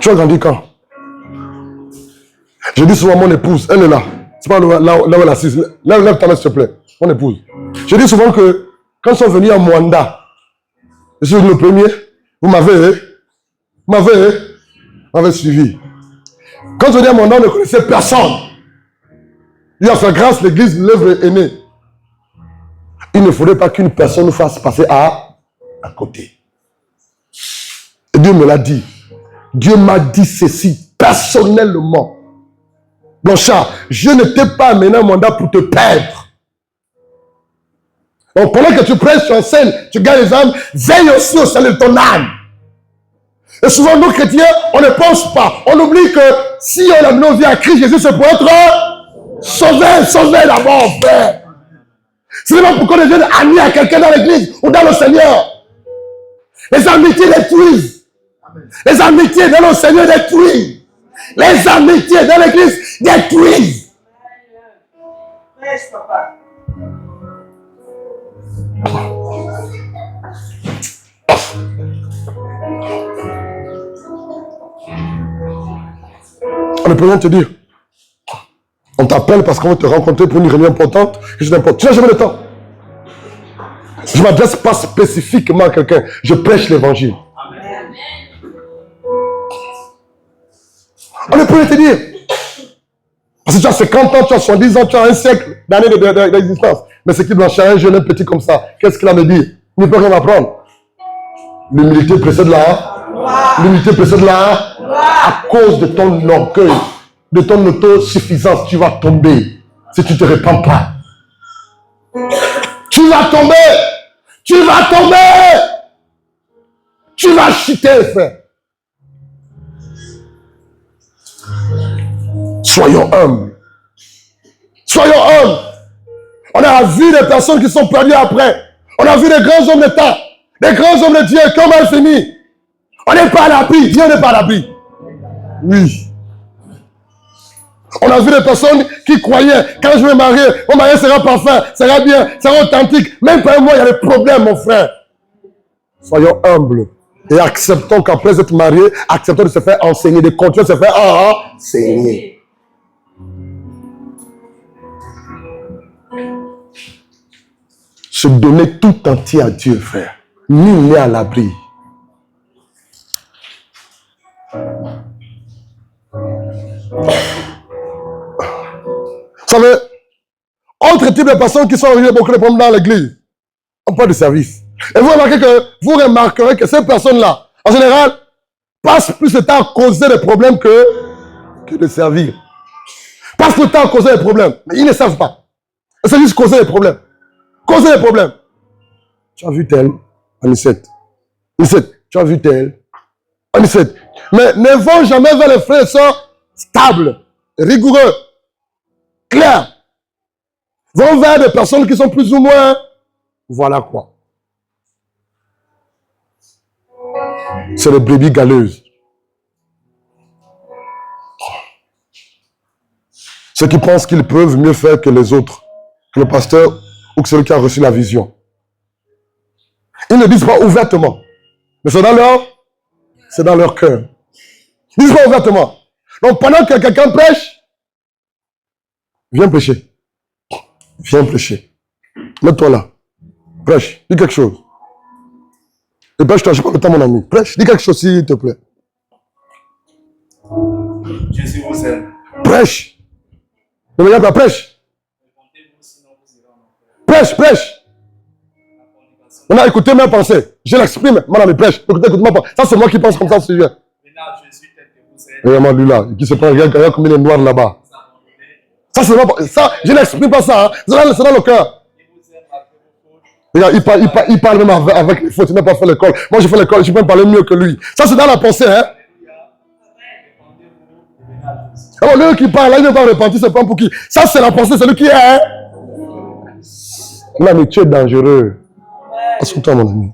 Tu as grandi quand? Je dis souvent mon épouse, elle est là. C'est pas là où elle est assise. Lève ta main s'il te plaît. Mon épouse. Je dis souvent que quand ils sont venus à Mwanda, je suis le premier, vous m'avez suivi. Quand je venais à Mwanda, on ne connaissait personne. Il y a sa grâce, l'église, l'œuvre est née. Il ne faudrait pas qu'une personne nous fasse passer à côté. Et Dieu me l'a dit. Dieu m'a dit ceci personnellement. Blanchard, je ne t'ai pas amené un mandat pour te perdre. Donc pendant que tu prêches, tu enseignes, tu gagnes les âmes, veille aussi au salut de ton âme. Et souvent, nous chrétiens, on ne pense pas. On oublie que si on a nos vies à Christ Jésus, c'est pour être sauvé d'abord, frère. C'est pas pourquoi les jeunes amis à quelqu'un dans l'église ou dans le Seigneur. Les amitiés détruisent. Les amitiés dans le Seigneur détruisent. Les amitiés dans l'église détruisent. On ne peut rien te dire. On t'appelle parce qu'on veut te rencontrer pour une réunion importante. Tu n'as jamais le temps. Je ne m'adresse pas spécifiquement à quelqu'un. Je prêche l'évangile. On ne peut rien te dire. Parce que tu as 50 ans, tu as 70 ans, tu as un siècle d'années d'existence. Mais c'est qui Blanchard, un jeune, un petit comme ça, qu'est-ce qu'il a à me dire? Il ne peut rien m'apprendre. L'humilité précède l'humilité précède à cause de ton orgueil, de ton autosuffisance, tu vas tomber si tu ne te répands pas. Tu vas tomber. Tu vas tomber. Tu vas chuter, frère. Soyons humbles. Soyons humbles. On a vu des personnes qui sont perdues après. On a vu des grands hommes d'État, des grands hommes de Dieu, comment ils finissent. On n'est pas à l'abri. Dieu n'est pas à l'abri. Oui. On a vu des personnes qui croyaient, quand je vais me marier, mon mariage sera parfait, sera bien, sera authentique. Même pas moi, il y a des problèmes, mon frère. Soyons humbles et acceptons qu'après être mariés, acceptons de se faire enseigner, de continuer de se faire enseigner. Se donner tout entier à Dieu, frère. Nul n'est à l'abri. Vous savez, autre type de personnes qui sont arrivées beaucoup de problèmes dans l'église, on parle de service. Et vous remarquerez que ces personnes-là, en général, passent plus de temps à causer des problèmes que de servir. Passent le temps à causer des problèmes, mais ils ne savent pas. C'est juste causer des problèmes. Causer des problèmes. Tu as vu tel, Anicette. Anicette, tu as vu tel, Anicette. Mais ne vont jamais vers les frères et sœurs stables, rigoureux, clairs. Vont vers des personnes qui sont plus ou moins, voilà quoi. C'est les brebis galeuses. Ceux qui pensent qu'ils peuvent mieux faire que les autres, que le pasteur ou que celui qui a reçu la vision. Ils ne disent pas ouvertement, mais c'est dans leur cœur. Ils ne disent pas ouvertement. Donc pendant que quelqu'un prêche, viens prêcher. Viens prêcher. Mets-toi là. Prêche. Dis quelque chose. Et prêche-toi, je prends le temps, mon ami. Prêche. Dis quelque chose, s'il te plaît. Jésus vous aime. Prêche. Ne me regarde pas, prêche. Prêche, prêche. On a écouté mes pensées. Je l'exprime. Mon ami, prêche. Écoute-moi pas. Ça, c'est moi qui pense comme ça au sujet. Regarde lui là, qui se prend, regarde comme il est noir là-bas. Ça, c'est moi. Ça, je n'exprime pas ça. Hein. C'est dans le cœur. Regarde, il parle même avec les fautes. Il n'a pas fait l'école. Moi, j'ai fait l'école. Je peux même parler mieux que lui. Ça, c'est dans la pensée. Hein. Alors, lui qui parle, là, il ne va pas repentir. C'est pas pour qui. Ça, c'est la pensée. C'est lui qui est. Hein. Là, mais tu es dangereux. Assume-toi, mon ami.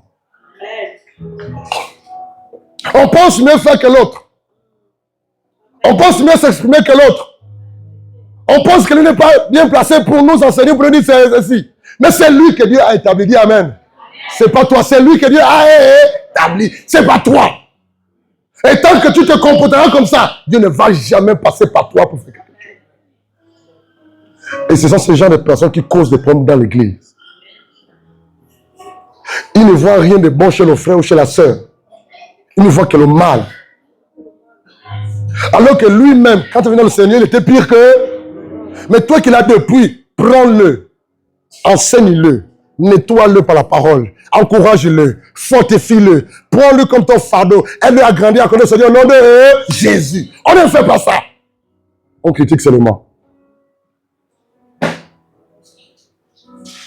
On pense mieux faire que l'autre. On pense mieux s'exprimer que l'autre. On pense que lui n'est pas bien placé pour nous enseigner, pour nous dire c'est ainsi. Mais c'est lui que Dieu a établi. Dis Amen. C'est pas toi, c'est lui que Dieu a établi. C'est pas toi. Et tant que tu te comporteras comme ça, Dieu ne va jamais passer par toi pour faire quelque chose. Et ce sont ces gens de personnes qui causent des problèmes dans l'église. Ils ne voient rien de bon chez le frère ou chez la sœur. Ils ne voient que le mal. Alors que lui-même, quand il venait le Seigneur, il était pire que... Mais toi qui l'as depuis, prends-le, enseigne-le, nettoie-le par la parole, encourage-le, fortifie-le, prends-le comme ton fardeau, aide-le à grandir, à connaître le Seigneur au nom de Jésus. On ne fait pas ça. On critique seulement.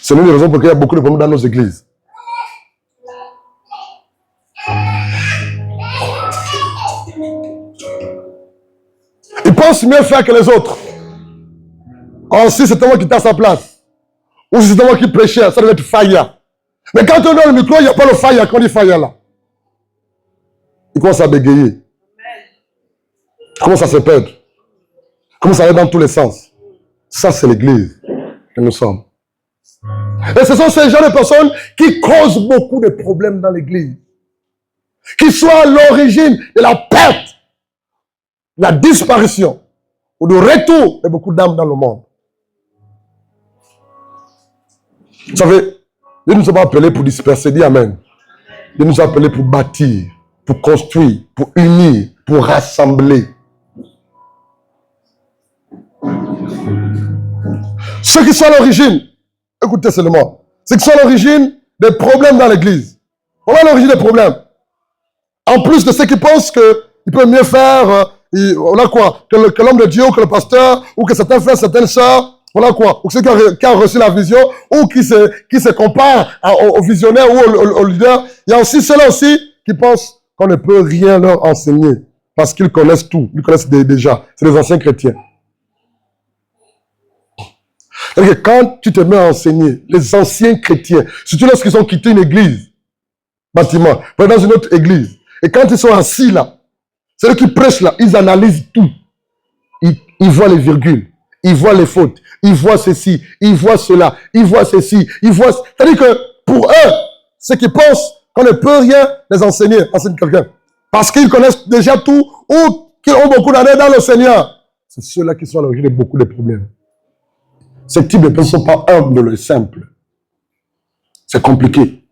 C'est l'une des raisons pour lesquelles il y a beaucoup de problèmes dans nos églises. Ils pensent mieux faire que les autres. Oh, si c'est moi qui était à sa place, ou si c'est moi qui prêchais, ça devait être Faya. Mais quand on a le micro, il n'y a pas le Faya. Quand on dit Faya là, il commence à bégayer. Il commence à se perdre. Il commence à aller dans tous les sens. Ça, c'est l'église que nous sommes. Et ce sont ces gens de personnes qui causent beaucoup de problèmes dans l'église. Qui sont à l'origine de la perte, de la disparition ou du retour de beaucoup d'âmes dans le monde. Vous savez, Dieu nous a pas appelés pour disperser, dis Amen. Dieu nous a appelés pour bâtir, pour construire, pour unir, pour rassembler. Ceux qui sont à l'origine, écoutez seulement, ceux qui sont à l'origine des problèmes dans l'église. Voilà l'origine des problèmes. En plus de ceux qui pensent qu'ils peuvent mieux faire, voilà quoi, que l'homme de Dieu, ou que le pasteur, ou que certains frères, certaines sœurs, voilà quoi, ou ceux qui ont reçu la vision, ou qui se comparent au visionnaire ou au leader. Il y a aussi ceux-là aussi qui pensent qu'on ne peut rien leur enseigner parce qu'ils connaissent tout, ils connaissent déjà. C'est les anciens chrétiens. C'est-à-dire que quand tu te mets à enseigner, les anciens chrétiens, surtout lorsqu'ils ont quitté une église, bâtiment, dans une autre église, et quand ils sont assis là, c'est eux qui prêchent là, ils analysent tout. Ils voient les virgules, ils voient les fautes, ils voient ceci, ils voient cela, ils voient ceci, ils voient... C'est-à-dire que pour eux, ceux qui pensent qu'on ne peut rien les enseigner, enseigne quelqu'un. Parce qu'ils connaissent déjà tout ou qu'ils ont beaucoup d'années dans le Seigneur. C'est ceux-là qui sont à l'origine de beaucoup de problèmes. Ce type de personnes ne sont pas humbles et simples. C'est compliqué.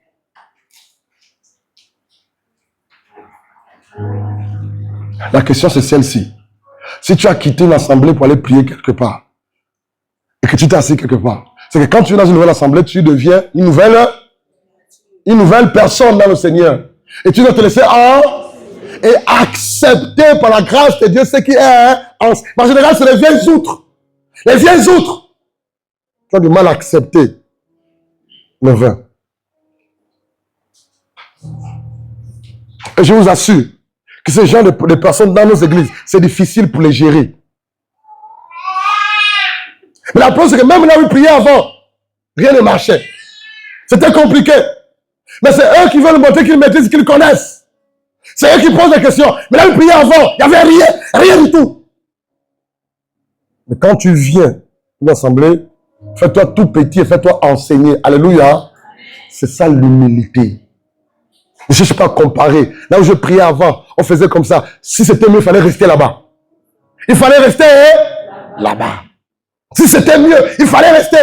La question c'est celle-ci. Si tu as quitté une assemblée pour aller prier quelque part, et que tu t'es assis quelque part, c'est que quand tu es dans une nouvelle assemblée, tu deviens une nouvelle personne dans le Seigneur. Et tu dois te laisser et accepter par la grâce de Dieu ce qui est. En général, c'est les vieilles outres. Les vieilles outres. Tu as du mal à accepter le vin. Et je vous assure que ces gens de personnes dans nos églises, c'est difficile pour les gérer. Mais la preuve, c'est que même là où ils priaient avant, rien ne marchait. C'était compliqué. Mais c'est eux qui veulent montrer qu'ils maîtrisent, qu'ils connaissent. C'est eux qui posent des questions. Mais là où ils priaient avant, il n'y avait rien du tout. Mais quand tu viens d'une assemblée, fais-toi tout petit et fais-toi enseigner. Alléluia. C'est ça l'humilité. Ne cherche pas à comparer. Là où je priais avant, on faisait comme ça. Si c'était mieux, il fallait rester là-bas. Il fallait rester là-bas. Si c'était mieux, il fallait rester.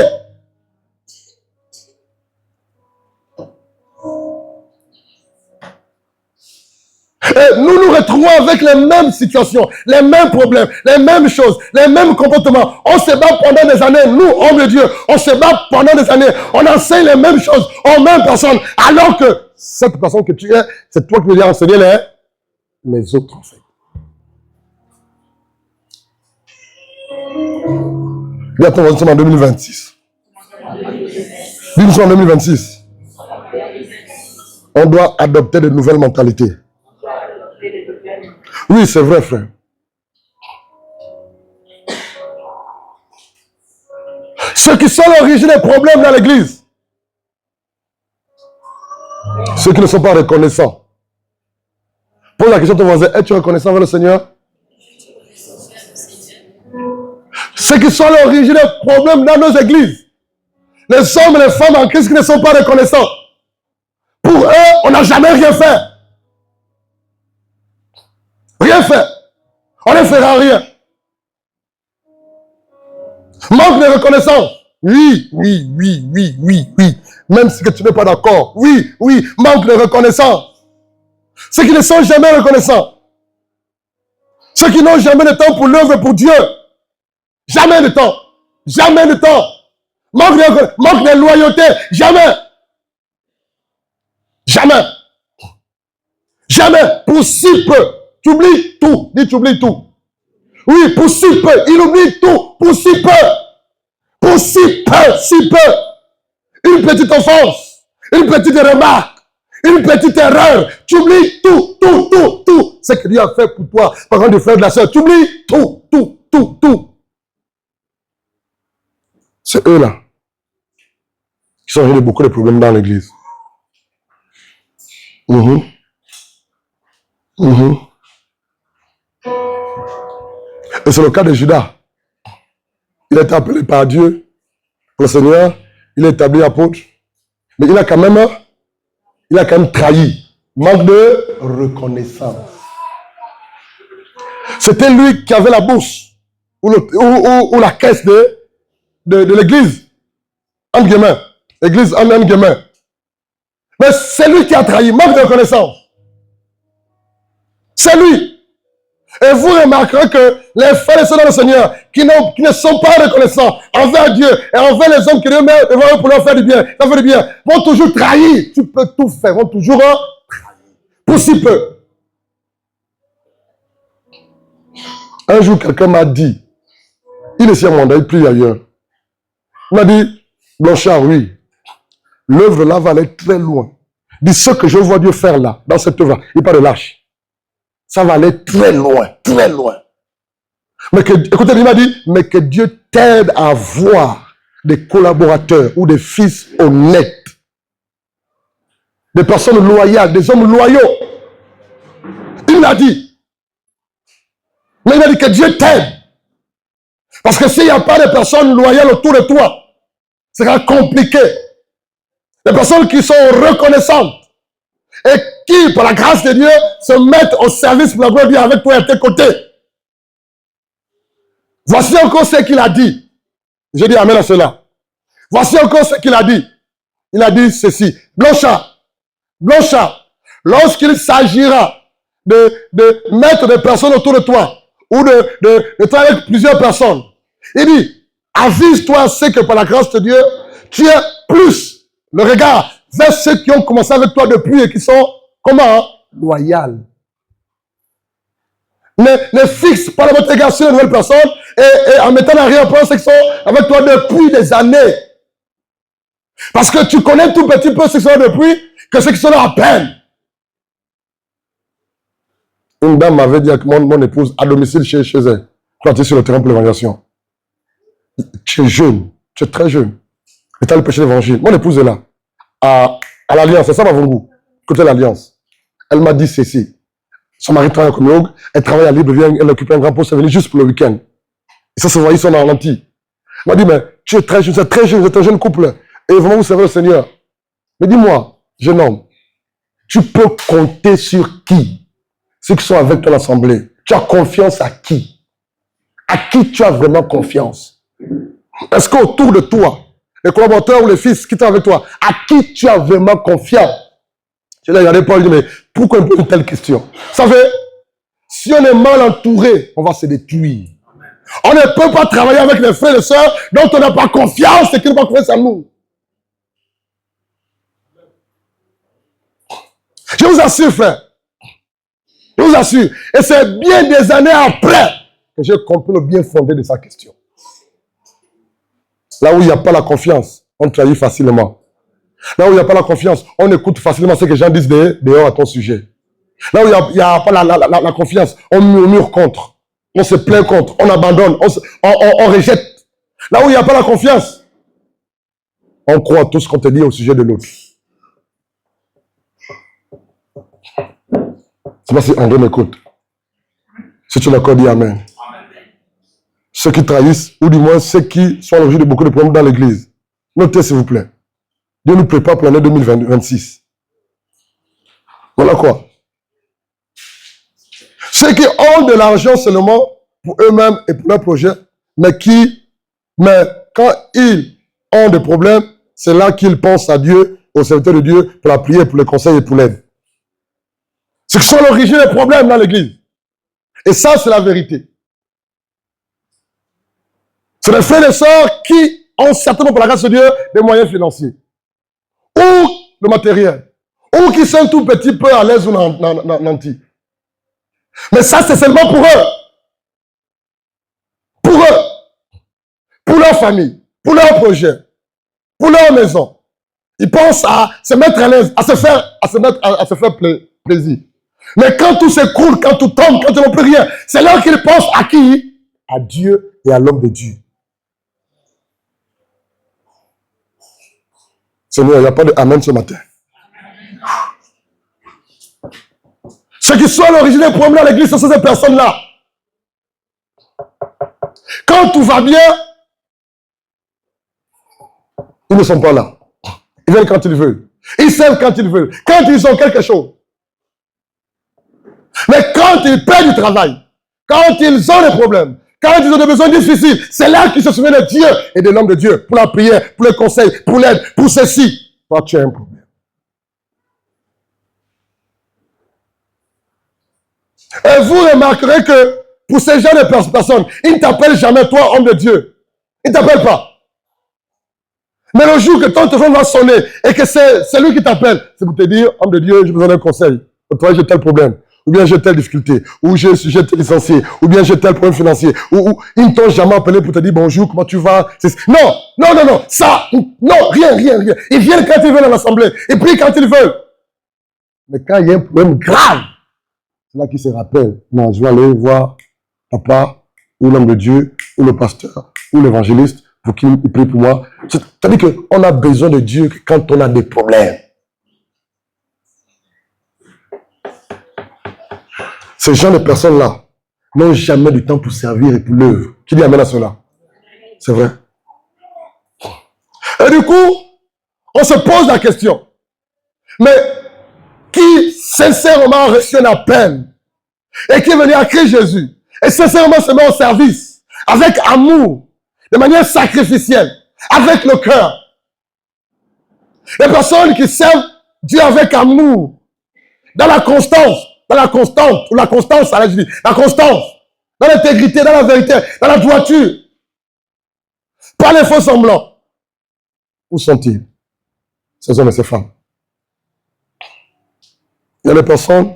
Et nous nous retrouvons avec les mêmes situations, les mêmes problèmes, les mêmes choses, les mêmes comportements. On se bat pendant des années. Nous, hommes de Dieu, on se bat pendant des années. On enseigne les mêmes choses aux mêmes personnes. Alors que cette personne que tu es, c'est toi qui veux enseigner les autres, en fait. Bientôt, nous sommes en 2026. Nous sommes en 2026. On doit adopter de nouvelles mentalités. Oui, c'est vrai, frère. Ceux qui sont l'origine des problèmes dans l'église. Ceux qui ne sont pas reconnaissants. Pose la question à ton voisin, es-tu reconnaissant envers le Seigneur? Ceux qui sont l'origine des problèmes dans nos églises. Les hommes et les femmes en Christ qui ne sont pas reconnaissants. Pour eux, on n'a jamais rien fait. rien fait. On ne fera rien. Manque de reconnaissance. Oui. Même si tu n'es pas d'accord. Oui. Manque de reconnaissance. Ceux qui ne sont jamais reconnaissants. Ceux qui n'ont jamais de temps pour l'œuvre et pour Dieu. Jamais de temps. Manque de loyauté. Jamais. Pour si peu. Tu oublies tout. Dis, tu oublies tout. Oui, pour si peu. Il oublie tout. Pour si peu. Une petite offense. Une petite remarque. Une petite erreur. Tu oublies tout. Ce que Dieu a fait pour toi. Par exemple, des frères de la sœur. Tu oublies tout. C'est eux là qui sont réglés beaucoup de problèmes dans l'église. Et c'est le cas de Judas. Il a été appelé par Dieu, le Seigneur, il est établi apôtre, mais il a quand même trahi. Manque de reconnaissance. C'était lui qui avait la bourse ou la caisse de l'église. Entre guillemets. L'église entre guillemets. Mais c'est lui qui a trahi. Manque de reconnaissance. C'est lui. Et vous remarquerez que les frères et sœurs dans le Seigneur qui ne sont pas reconnaissants envers Dieu et envers les hommes qui Dieu met devant eux pour leur faire du bien, vont toujours trahir. Tu peux tout faire, vont toujours trahir. Pour si peu. Un jour, quelqu'un m'a dit, il est ici à Manda, il prie ailleurs. Il m'a dit, Blanchard, oui, l'œuvre là va aller très loin. Dis ce que je vois Dieu faire là, dans cette œuvre là, il parle de lâche. Ça va aller très loin. Mais écoutez, il m'a dit, mais que Dieu t'aide à voir des collaborateurs ou des fils honnêtes, des personnes loyales, des hommes loyaux. Il m'a dit. Mais il m'a dit que Dieu t'aide. Parce que s'il n'y a pas de personnes loyales autour de toi, ce sera compliqué. Des personnes qui sont reconnaissantes et qui, par la grâce de Dieu, se mettent au service pour la gloire de Dieu avec toi à tes côtés. Voici encore ce qu'il a dit. Je dis amen à cela. Voici encore ce qu'il a dit. Il a dit ceci. Blanchard, lorsqu'il s'agira de mettre des personnes autour de toi, ou de travailler avec plusieurs personnes, il dit, avise-toi à ce que par la grâce de Dieu, tu aies plus le regard vers ceux qui ont commencé avec toi depuis et qui sont, comment? Loyaux. Ne fixe pas votre égard sur une nouvelle personne et en mettant l'arrière-plan ceux qui sont avec toi depuis des années. Parce que tu connais tout petit peu ceux qui sont là depuis que ceux qui sont là à peine. Une dame m'avait dit avec mon épouse à domicile chez elle, quand tu es sur le terrain pour l'évangélisation. Tu es jeune, tu es très jeune. Et tu as le péché d'évangile. Mon épouse est là, à l'Alliance, c'est ça ma Vongou, côté de l'Alliance. Elle m'a dit ceci. Son mari travaille comme yoga, elle travaille à Libreville, elle occupe un grand poste, elle est venue juste pour le week-end. Et ça se voit, ils sont en lentille. Elle m'a dit, mais tu es très jeune, vous êtes un jeune couple. Et vraiment, vous servez le Seigneur. Mais dis-moi, jeune homme, tu peux compter sur qui? Ceux qui sont avec toi à l'assemblée. Tu as confiance à qui? À qui tu as vraiment confiance? Est-ce qu'autour de toi, les collaborateurs ou les fils qui sont avec toi, à qui tu as vraiment confiance? Je l'ai regardé Paul, il dit, mais pourquoi il pose une telle question? Vous savez, si on est mal entouré, on va se détruire. On ne peut pas travailler avec les frères et les sœurs dont on n'a pas confiance et qui n'ont pas confiance en nous. Je vous assure, frère. Je vous assure. Et c'est bien des années après que j'ai compris le bien fondé de sa question. Là où il n'y a pas la confiance, on trahit facilement. Là où il n'y a pas la confiance, on écoute facilement ce que les gens disent dehors à ton sujet. Là où il n'y a pas la confiance, on murmure contre. On se plaint contre. On abandonne. On rejette. Là où il n'y a pas la confiance, on croit à tout ce qu'on te dit au sujet de l'autre. Je ne sais pas si André m'écoute. Si tu l'accordes, dis Amen. Ceux qui trahissent, ou du moins ceux qui sont à l'origine de beaucoup de problèmes dans l'église. Notez s'il vous plaît. Dieu nous prépare pour l'année 2026. Voilà quoi. Ceux qui ont de l'argent seulement pour eux-mêmes et pour leurs projets, mais quand ils ont des problèmes, c'est là qu'ils pensent à Dieu, au serviteur de Dieu, pour la prière, pour le conseil et pour l'aide. C'est que sont l'origine des problèmes dans l'église. Et ça, c'est la vérité. C'est les frères et sœurs qui ont certainement, par la grâce de Dieu, des moyens financiers. Ou le matériel. Ou qui sont tout petit peu à l'aise ou nantis. Mais ça, c'est seulement pour eux. Pour eux. Pour leur famille. Pour leur projet. Pour leur maison. Ils pensent à se mettre à l'aise, à se faire plaisir. Mais quand tout s'écroule, quand tout tombe, quand ils n'ont plus rien, c'est là qu'ils pensent à qui? À Dieu et à l'homme de Dieu. Seigneur, il n'y a pas de amen ce matin. Ceux qui sont à l'origine des problèmes dans l'église, ce sont ces personnes-là. Quand tout va bien, ils ne sont pas là. Ils viennent quand ils veulent. Ils servent quand ils veulent. Quand ils ont quelque chose. Mais quand ils perdent du travail, quand ils ont des problèmes, quand ils ont des besoins difficiles, c'est là qu'ils se souviennent de Dieu et de l'homme de Dieu. Pour la prière, pour le conseil, pour l'aide, pour ceci. Toi, tu as un problème. Et vous remarquerez que pour ces gens de personnes, ils ne t'appellent jamais toi, homme de Dieu. Ils ne t'appellent pas. Mais le jour que ton téléphone va sonner et que c'est lui qui t'appelle, c'est pour te dire, homme de Dieu, j'ai besoin d'un conseil. Toi, j'ai tel problème. Ou bien j'ai telle difficulté. Ou j'ai été licencié. Ou bien j'ai tel problème financier. Ou ils ne t'ont jamais appelé pour te dire bonjour, comment tu vas. Non. Ça, non, rien. Ils viennent quand ils veulent à l'assemblée. Ils prient quand ils veulent. Mais quand il y a un problème grave, c'est là qu'ils se rappellent. Non, je vais aller voir papa, ou l'homme de Dieu, ou le pasteur, ou l'évangéliste, pour qu'il prie pour moi. C'est-à-dire qu'on a besoin de Dieu quand on a des problèmes. Ces gens de personnes-là n'ont jamais du temps pour servir et pour l'œuvre. Qui dit amen à cela? C'est vrai. Et du coup, on se pose la question. Mais qui sincèrement a reçu un appel et qui est venu à Christ Jésus et sincèrement se met au service avec amour, de manière sacrificielle, avec le cœur. Les personnes qui servent Dieu avec amour, dans la constance, la constance, dans l'intégrité, dans la vérité, dans la droiture, pas les faux semblants. Où sont-ils, ces hommes et ces femmes? Il y a des personnes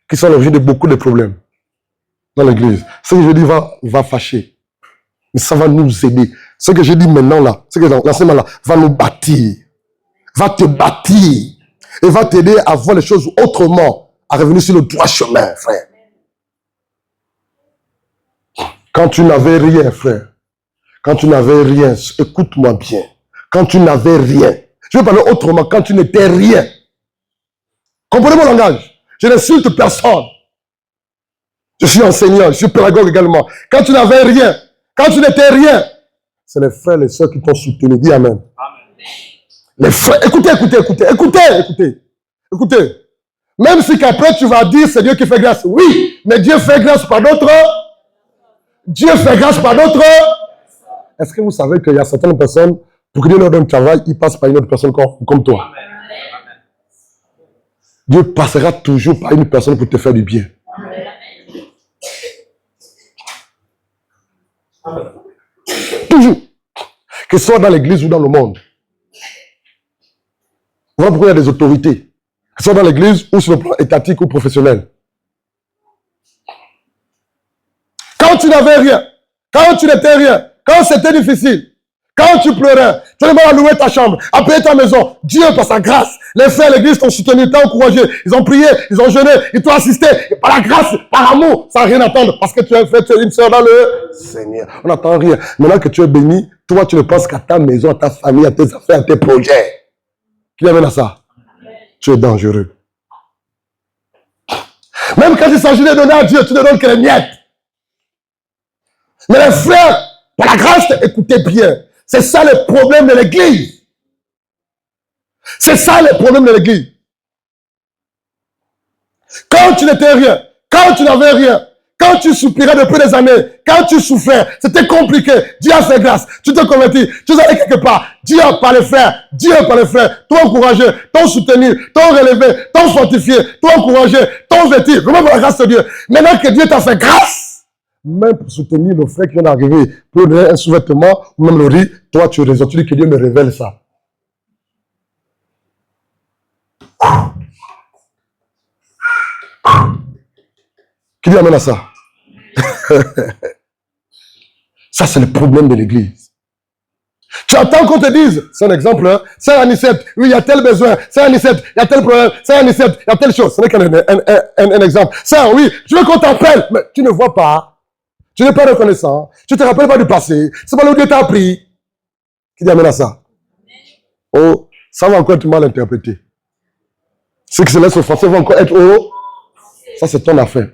qui sont l'origine de beaucoup de problèmes dans l'église. Ce que je dis va fâcher. Mais ça va nous aider. Ce que je dis maintenant là, ce que l'enseignement là, va nous bâtir. Va te bâtir. Et va t'aider à voir les choses autrement. À revenir sur le droit chemin, frère. Quand tu n'avais rien, frère. Quand tu n'avais rien, écoute-moi bien. Quand tu n'avais rien. Je vais parler autrement. Quand tu n'étais rien. Comprenez mon langage? Je n'insulte personne. Je suis enseignant, je suis pédagogue également. Quand tu n'avais rien, quand tu n'étais rien, c'est les frères et les sœurs qui t'ont soutenu. Dis amen. Les frères, écoutez. Même si qu'après tu vas dire c'est Dieu qui fait grâce. Oui, mais Dieu fait grâce par d'autres. Dieu fait grâce par d'autres. Est-ce que vous savez qu'il y a certaines personnes, pour que Dieu leur donne un travail, ils passent par une autre personne comme toi. Dieu passera toujours par une personne pour te faire du bien. Toujours. Que ce soit dans l'église ou dans le monde. Voilà pourquoi il y a des autorités. Que ce soit dans l'église ou sur le plan étatique ou professionnel. Quand tu n'avais rien, quand tu n'étais rien, quand c'était difficile, quand tu pleurais, tu avais mal à louer ta chambre, à payer ta maison, Dieu par sa grâce, les frères de l'église t'ont soutenu, t'ont encouragé, ils ont prié, ils ont jeûné, ils t'ont assisté, et par la grâce, par amour, sans rien attendre, parce que tu as fait une sœur dans le Seigneur. On n'attend rien. Maintenant que tu es béni, toi tu ne penses qu'à ta maison, à ta famille, à tes affaires, à tes projets. Qui amène à ça? Tu es dangereux. Même quand il s'agit de donner à Dieu, tu ne donnes que les miettes. Mais les frères, par la grâce, écoutez bien. C'est ça le problème de l'église. C'est ça le problème de l'église. Quand tu n'étais rien, quand tu n'avais rien, quand tu soupirais depuis des années, quand tu souffrais, c'était compliqué, Dieu a fait grâce, tu te convertis, tu allais quelque part, Dieu par les frères, t'ont encouragé, t'ont soutenu, t'ont relevé, t'ont fortifié, t'ont encouragé, t'ont vêtu, vraiment pour la grâce de Dieu. Maintenant que Dieu t'a fait grâce, même pour soutenir le frère qui vient d'arriver, pour donner un sous-vêtement, ou même le riz, toi tu raisonnes, tu dis que Dieu me révèle ça. Qui lui amène à ça? Ça, c'est le problème de l'église. Tu attends qu'on te dise, c'est un exemple, hein? C'est Anicette, oui, il y a tel besoin, c'est Anicette, il y a tel problème, c'est Anicette, il y a telle chose. Ce n'est qu'un exemple. Ça, oui, tu veux qu'on t'appelle, mais tu ne vois pas. Tu n'es pas reconnaissant. Tu ne te rappelles pas du passé. C'est pas là où Dieu t'a appris. Qui lui amène à ça? Oh, ça va encore être mal interprété. Ceux qui se laissent offenser vont encore être oh. Ça, c'est ton affaire.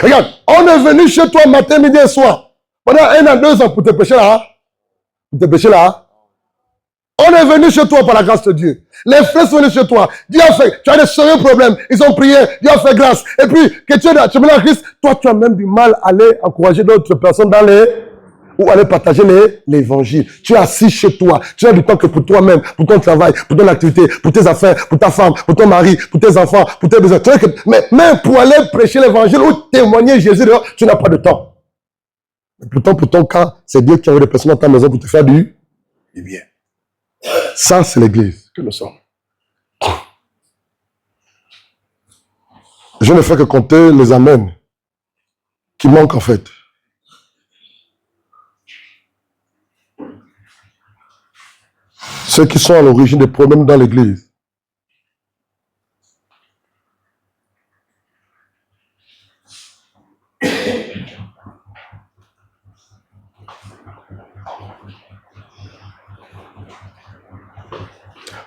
Regarde, on est venu chez toi matin, midi et soir. Pendant 1 an, 2 ans pour te pécher là. Pour te pécher là. On est venu chez toi par la grâce de Dieu. Les frères sont venus chez toi. Dieu a fait, tu as des sérieux problèmes. Ils ont prié, Dieu a fait grâce. Et puis, que tu es là, tu es en Christ, toi tu as même du mal à aller encourager d'autres personnes dans les... ou aller partager l'évangile. Tu es assis chez toi. Tu as du temps que pour toi-même, pour ton travail, pour ton activité, pour tes affaires, pour ta femme, pour ton mari, pour tes enfants, pour tes besoins. Mais même pour aller prêcher l'évangile ou témoigner Jésus, tu n'as pas de temps. Mais pourtant, pour ton cas, c'est Dieu qui a envoyé des personnes dans ta maison pour te faire du bien. Ça, c'est l'église que nous sommes. Je ne fais que compter les amens qui manquent en fait. Ceux qui sont à l'origine des problèmes dans l'église.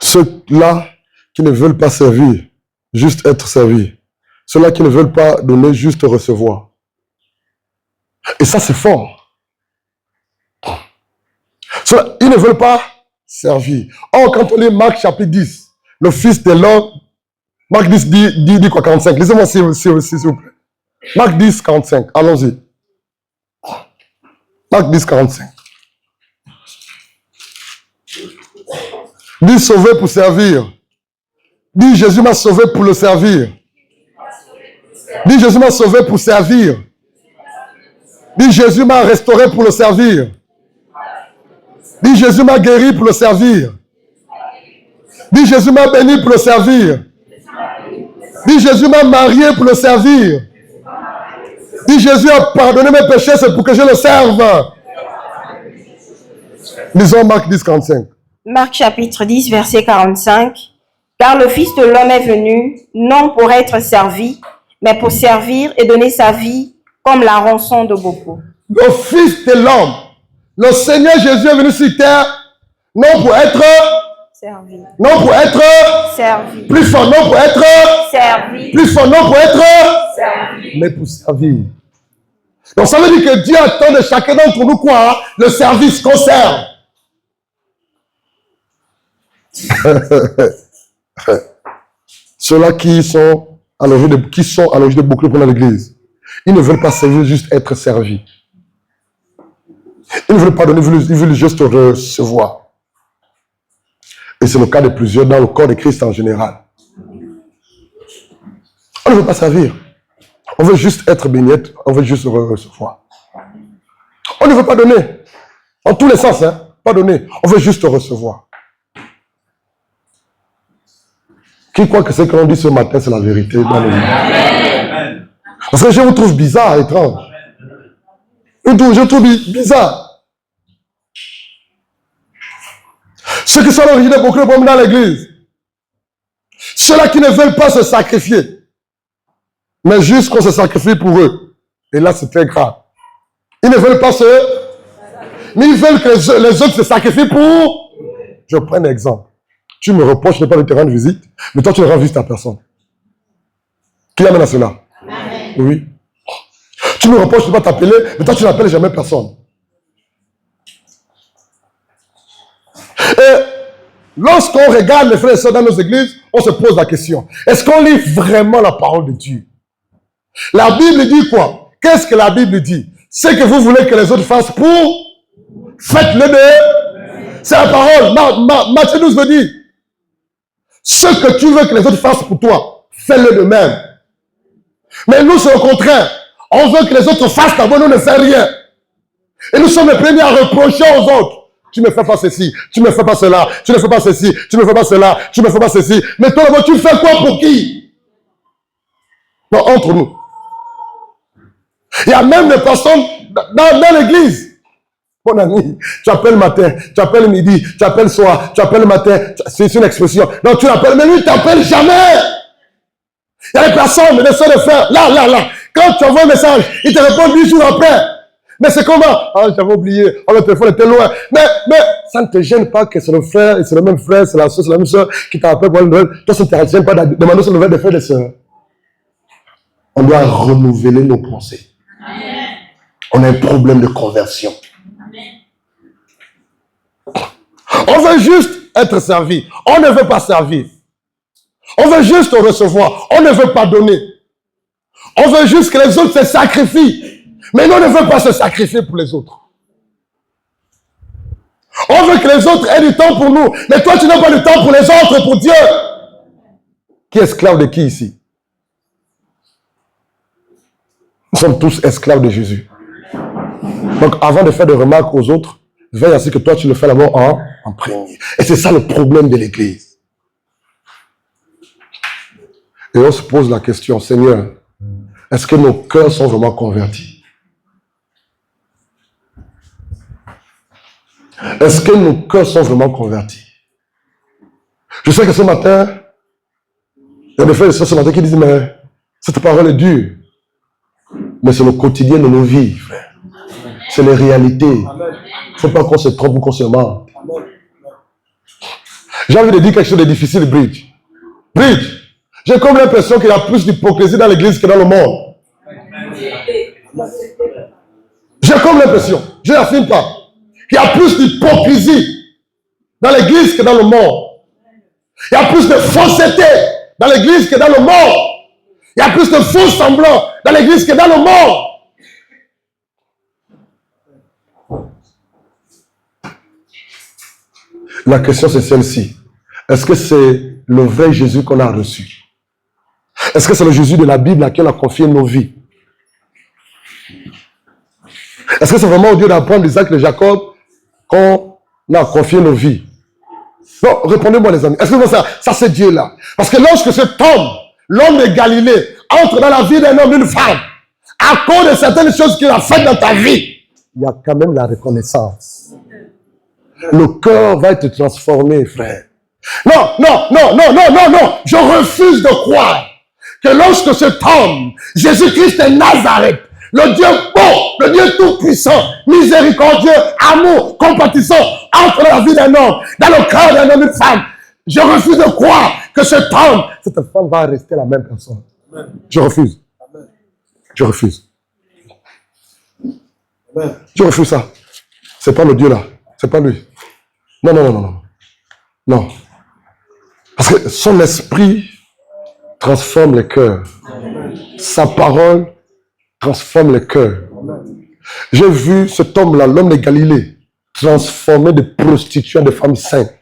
Ceux-là qui ne veulent pas servir, juste être servis. Ceux-là qui ne veulent pas donner, juste recevoir. Et ça, c'est fort. Ceux-là, ils ne veulent pas servir. Or, quand on lit Marc chapitre 10, le fils de l'homme, Marc 10 dit quoi, 45? Lisez-moi s'il vous plaît. Marc 10, 45. Allons-y. Marc 10, 45. Dis sauvé pour servir. Dis Jésus m'a sauvé pour le servir. Dis Jésus m'a sauvé pour servir. Dis Jésus m'a restauré pour le servir. Dis Jésus m'a guéri pour le servir. Dis Jésus m'a béni pour le servir. Dis Jésus m'a marié pour le servir. Dis Jésus a pardonné mes péchés, c'est pour que je le serve. Lisons Marc 10, 45. Marc chapitre 10, verset 45. Car le Fils de l'homme est venu, non pour être servi, mais pour servir et donner sa vie comme la rançon de beaucoup. Le Fils de l'homme, le Seigneur Jésus est venu sur terre, non pour être servi. Non pour être servi. Plus fort, non pour être servi. Plus fort, non pour être servi. Mais pour servir. Donc ça veut dire que Dieu attend de chacun d'entre nous quoi? Le service qu'on sert. Ceux-là qui sont à l'origine de beaucoup pour l'église, ils ne veulent pas servir, juste être servis. Ils ne veulent pas donner, ils veulent juste recevoir. Et c'est le cas de plusieurs dans le corps de Christ en général. On ne veut pas servir. On veut juste être béni, on veut juste recevoir. On ne veut pas donner. En tous les sens, hein, pas donner. On veut juste recevoir. Qui croit que ce que l'on dit ce matin, c'est la vérité dans le monde? Parce que je vous trouve bizarre, étrange. Je trouve bizarre. Ceux qui sont à l'origine de beaucoup de problèmes dans l'église. Ceux-là qui ne veulent pas se sacrifier. Mais juste qu'on se sacrifie pour eux. Et là, c'est très grave. Ils ne veulent pas mais ils veulent que les autres se sacrifient pour... Je prends un exemple. Tu me reproches de ne pas de te rendre visite, mais toi, tu ne rends visite à personne. Qui amène à cela? Amen. Oui. Tu me reproches de ne pas t'appeler, mais toi, tu n'appelles jamais personne. Et lorsqu'on regarde les frères et sœurs dans nos églises, on se pose la question. Est-ce qu'on lit vraiment la parole de Dieu? La Bible dit quoi? Qu'est-ce que la Bible dit? C'est que vous voulez que les autres fassent pour... Faites-le de... C'est la parole. Matthieu 12 me dit. Ce que tu veux que les autres fassent pour toi, fais-le de même. Mais nous, c'est au contraire. On veut que les autres fassent d'abord, nous ne faisons rien. Et nous sommes les premiers à reprocher aux autres. Tu ne fais pas ceci, tu ne fais pas cela, tu ne fais pas ceci, tu ne fais pas cela, tu ne fais pas ceci. Mais toi, tu fais quoi pour qui? Non, entre nous. Il y a même des personnes dans l'église. Mon ami, tu appelles matin, tu appelles midi, tu appelles soir, tu appelles matin. C'est une expression. Non, tu l'appelles, mais lui, il t'appelle jamais. Il y a des personnes, des soeurs de frères, là. Quand tu envoies un message, il te répond 10 jours après. Mais c'est comment? Ah, j'avais oublié. Ah, le téléphone était loin. Mais ça ne te gêne pas que c'est le frère, et c'est le même frère, c'est la soeur, c'est la même soeur qui t'appelle pour une nouvelle. Toi, ça ne te gêne pas de demander ces nouvelles des frères et des sœurs. On doit renouveler nos pensées. Amen. On a un problème de conversion. Amen. On veut juste être servi. On ne veut pas servir. On veut juste recevoir. On ne veut pas donner. On veut juste que les autres se sacrifient. Mais nous, on ne veut pas se sacrifier pour les autres. On veut que les autres aient du temps pour nous. Mais toi, tu n'as pas du temps pour les autres et pour Dieu. Qui est esclave de qui ici? Nous sommes tous esclaves de Jésus. Donc, avant de faire des remarques aux autres, veille à ce que toi, tu le fais d'abord en premier. Et c'est ça le problème de l'Église. Et on se pose la question, Seigneur, est-ce que nos cœurs sont vraiment convertis? Est-ce que nos cœurs sont vraiment convertis? Je sais que ce matin, il y a des frères et sœurs ce matin qui disent, mais cette parole est dure. Mais c'est le quotidien de nos vies, frère. C'est les réalités. Il ne faut pas qu'on se trompe ou qu'on se mente. J'ai envie de dire quelque chose de difficile, Bridge. Bridge, j'ai comme l'impression qu'il y a plus d'hypocrisie dans l'église que dans le monde. J'ai comme l'impression, je n'affirme pas, qu'il y a plus d'hypocrisie dans l'église que dans le monde. Il y a plus de fausseté dans l'église que dans le monde. Il y a plus de faux semblants dans l'église que dans le monde. La question c'est celle-ci. Est-ce que c'est le vrai Jésus qu'on a reçu? Est-ce que c'est le Jésus de la Bible à qui on a confié nos vies? Est-ce que c'est vraiment au Dieu d'Abraham, d'Isaac et de Jacob qu'on a confié nos vies? Non, répondez-moi les amis. Est-ce que ça c'est Dieu-là? Parce que lorsque cet homme, l'homme de Galilée, entre dans la vie d'un homme, d'une femme, à cause de certaines choses qu'il a faites dans ta vie, il y a quand même la reconnaissance. Le cœur va être transformé, frère. Non. Je refuse de croire que lorsque cet homme, Jésus-Christ de Nazareth, le Dieu beau, le Dieu tout-puissant, miséricordieux, amour, compatissant, entre dans la vie d'un homme, dans le cœur d'un homme et d'une femme, je refuse de croire que cet homme, cette femme va rester la même personne. Amen. Je refuse. Amen. Je refuse. Amen. Je refuse ça. C'est pas le Dieu là. C'est pas lui. Non. Parce que son esprit transforme les cœurs. Sa parole transforme les cœurs. J'ai vu cet homme-là, l'homme de Galilée, transformer des prostituées en des femmes saintes.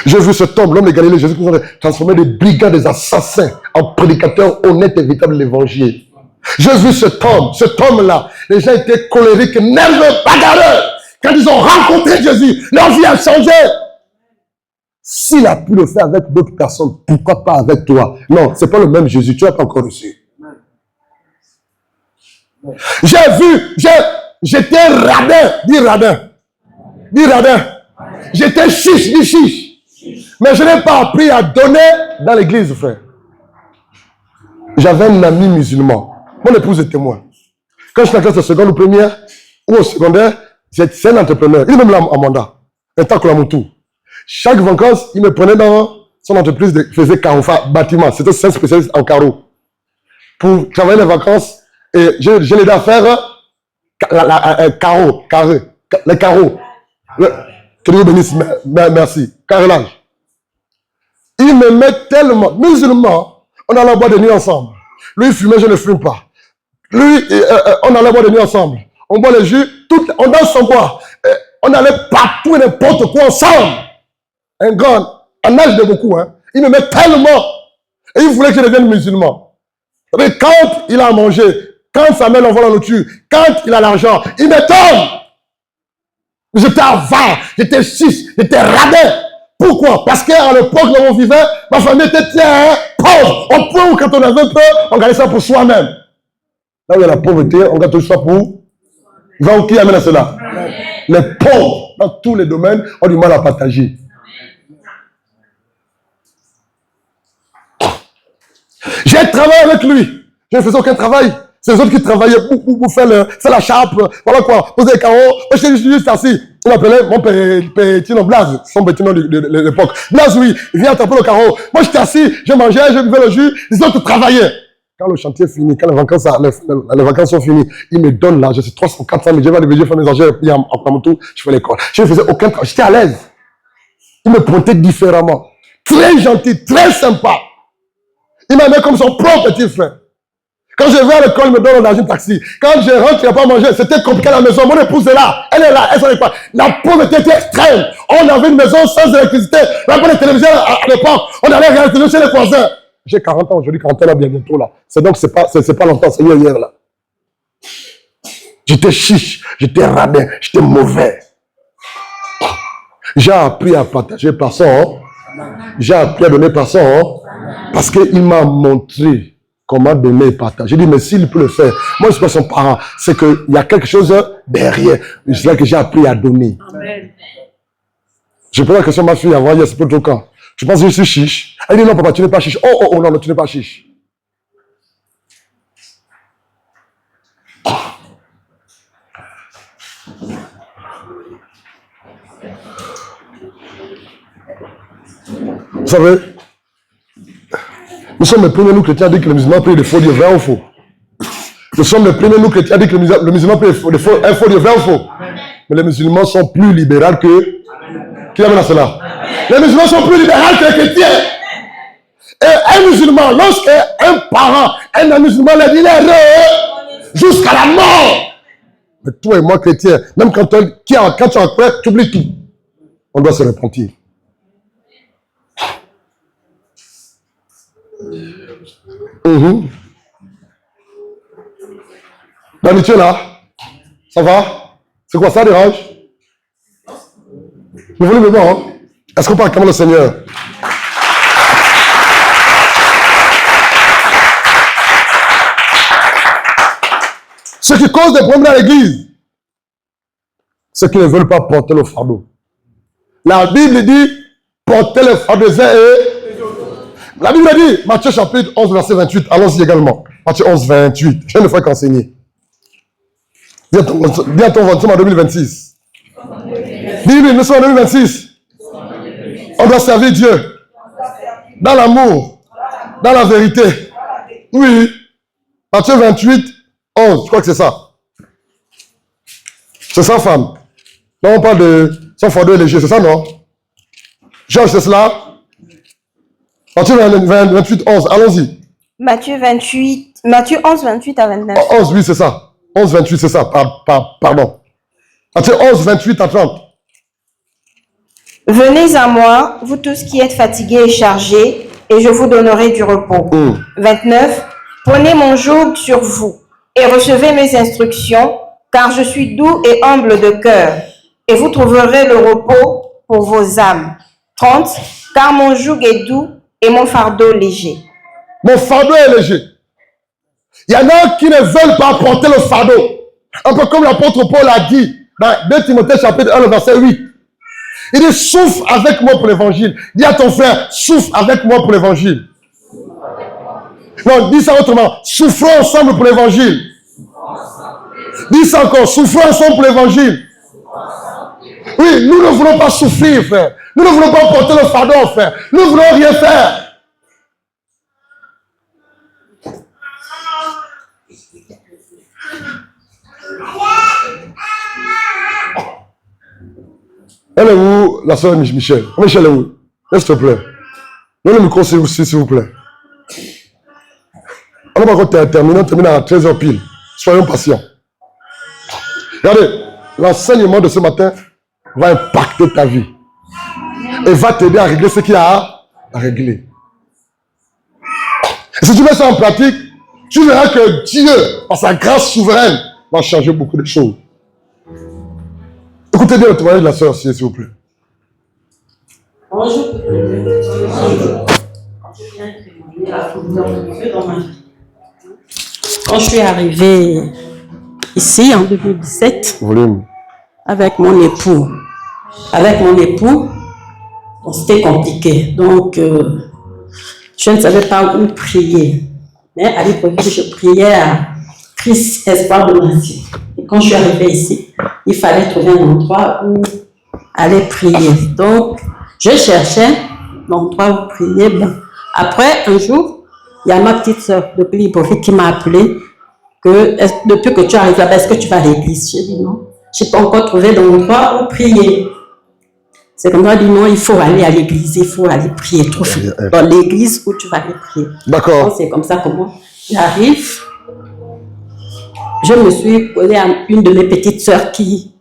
J'ai vu cet homme, l'homme de Galilée, Jésus-Christ, transformer des brigands, des assassins en prédicateurs honnêtes et véritables de l'évangile. J'ai vu cet homme-là, les gens étaient colériques, nerveux, bagarreurs. Quand ils ont rencontré Jésus, leur vie a changé. S'il a pu le faire avec d'autres personnes, pourquoi pas avec toi? Non, c'est pas le même Jésus, tu n'as pas encore reçu. J'étais radin, dis radin. J'étais chiche. Mais je n'ai pas appris à donner dans l'église, frère. J'avais un ami musulman. Mon épouse est témoin. Quand j'étais en classe de seconde ou première, ou au secondaire, c'est un entrepreneur. Il est même là à mandat. Un temps que la moutou. Chaque vacances, il me prenait dans son entreprise, faisait carreau, bâtiment. C'était un spécialiste en carreau. Pour travailler les vacances, Et je l'ai à faire les carreaux. Que Dieu bénisse, merci. Carrelage. Il me met tellement, musulman, on allait boire des nuits ensemble. Lui, il fumait, je ne fume pas. Lui, on allait boire des nuits ensemble. On boit les jus, on danse sans boire. On allait partout et n'importe quoi ensemble. Un grand, en âge de beaucoup, hein. Il me met tellement. Et il voulait que je devienne musulman. Mais quand il a mangé, quand sa mère l'envoie la nourriture, quand il a l'argent, il me tombe. J'étais avare, j'étais chiche, j'étais radin. Pourquoi? Parce qu'à l'époque où on vivait, ma famille était très pauvre. Au point où quand on avait peur, on gardait ça pour soi-même. Là où il y a la pauvreté, on garde tout ça pour... Qui amène à cela? Les pauvres, dans tous les domaines, ont du mal à partager. J'ai travaillé avec lui. Je ne faisais aucun travail. C'est les autres qui travaillaient pour faire la charpe. Voilà quoi. Poser les carreaux. Moi, je suis juste assis. On appelait mon petit nom Blaze. Son petit nom de l'époque. Blaze, oui. Il vient taper le carreau. Moi, j'étais assis. Je mangeais, je buvais le jus. Les autres travaillaient. Quand le chantier est fini, quand les vacances sont finies, il me donne là. Je suis 300, 400 000. Je vais aller faire mes argents. Puis en Kamoto, je fais l'école. Je ne faisais aucun travail. J'étais à l'aise. Il me pointait différemment. Très gentil, très sympa. Il m'a mis comme son propre petit frère. Quand je vais à l'école, il me donne dans un taxi. Quand je rentre, il n'a pas mangé. C'était compliqué à la maison. Mon épouse est là. Elle est là. Elle s'en est pas. La pauvreté était extrême. On avait une maison sans électricité. On n'avait pas de télévision à l'époque. On allait regarder chez les voisins. J'ai 40 ans aujourd'hui, 40 ans là, bientôt là. C'est donc, c'est pas longtemps, c'est hier là. J'étais chiche, j'étais radin, j'étais mauvais. J'ai appris à partager par son. J'ai appris à donner par son. Parce qu'il m'a montré comment donner et partager. J'ai dit, mais s'il peut le faire, moi je suis pas son parent, c'est qu'il y a quelque chose derrière. C'est là que j'ai appris à donner. Amen. Je pose la question à ma fille avant hier, c'est plutôt quand. Je pense que je suis chiche. Elle dit, non papa, tu n'es pas chiche. Oh, non, tu n'es pas chiche. Vous savez, nous sommes les premiers, nous chrétiens, à dire que le musulman paye des faux dieux, vrai ou faux? Nous sommes les premiers, nous chrétiens, à dire que le musulman paye un faux dieu, vrai ou faux? Mais les musulmans sont plus libéraux que... Qui amène à cela? Les musulmans sont plus libéraux que les chrétiens. Et un musulman, lorsqu'un parent, un musulman, il est heureux jusqu'à la mort. Mais toi et moi, chrétiens, même quand tu es en prêtre, tu oublies tout. On doit se repentir. Dani, tu es là? Ça va? C'est quoi ça, dérange? Vous voulez me voir, hein? Est-ce qu'on parle comme le Seigneur? Ce qui cause des problèmes à l'église, c'est qu'ils ne veulent pas porter le fardeau. La Bible dit, porter le fardeau des uns et... La Bible dit, Matthieu chapitre 11, verset 28, allons-y également. Matthieu 11, 28, je ne fais qu'enseigner. Dis à ton voisin, nous sommes en 2026. Dis-lui, nous sommes en 2026. On doit servir Dieu. Dans l'amour. Dans la vérité. Oui. Matthieu 28, 11, je crois que c'est ça. C'est ça, femme. Là, on parle de son fardeau léger, c'est ça, non? Georges, c'est cela? Matthieu 28, 11, allons-y. Matthieu 11, 28 à 29. 11, oui, c'est ça. 11, 28, c'est ça. Pardon. Matthieu 11, 28 à 30. Venez à moi, vous tous qui êtes fatigués et chargés, et je vous donnerai du repos. 29. Prenez mon joug sur vous et recevez mes instructions, car je suis doux et humble de cœur, et vous trouverez le repos pour vos âmes. 30. Car mon joug est doux et mon fardeau léger. Mon fardeau est léger. Il y en a qui ne veulent pas porter le fardeau. Un peu comme l'apôtre Paul a dit dans 2 Timothée chapitre 1, verset 8. Il dit, souffre avec moi pour l'évangile. Dis à ton frère, souffre avec moi pour l'évangile. Non, dis ça autrement. Souffrons ensemble pour l'évangile. Dis ça encore, souffrons ensemble pour l'évangile. Oui, nous ne voulons pas souffrir, frère. Nous ne voulons pas porter le fardeau, frère. Nous ne voulons rien faire. Elle est où, la soeur Michel? Michel est où? S'il te plaît. Donne le micro, s'il vous plaît. On va encore terminer à 13h pile. Soyons patients. Regardez, l'enseignement de ce matin va impacter ta vie. Et va t'aider à régler ce qu'il y a à régler. Et si tu mets ça en pratique, tu verras que Dieu, par sa grâce souveraine, va changer beaucoup de choses. Écoutez bien le témoignage de la sœur, s'il vous plaît. Bonjour. Quand je suis arrivée ici en 2017, avec mon époux, c'était compliqué. Donc, je ne savais pas où prier. Mais à l'époque, je priais à Christ, Espoir de Nation. Et quand je suis arrivée ici, il fallait trouver un endroit où aller prier. Donc, je cherchais l'endroit où prier. Bon. Après, un jour, il y a ma petite soeur de Libreville qui m'a appelé que depuis que tu arrives là-bas, est-ce que tu vas à l'église? J'ai dit non. Je n'ai pas encore trouvé d'endroit où prier. C'est comme ça, dit non, il faut aller à l'église, il faut aller prier. Trouve dans l'église où tu vas aller prier. D'accord. C'est comme ça comment j'arrive. Je me suis collée à une de mes petites sœurs qui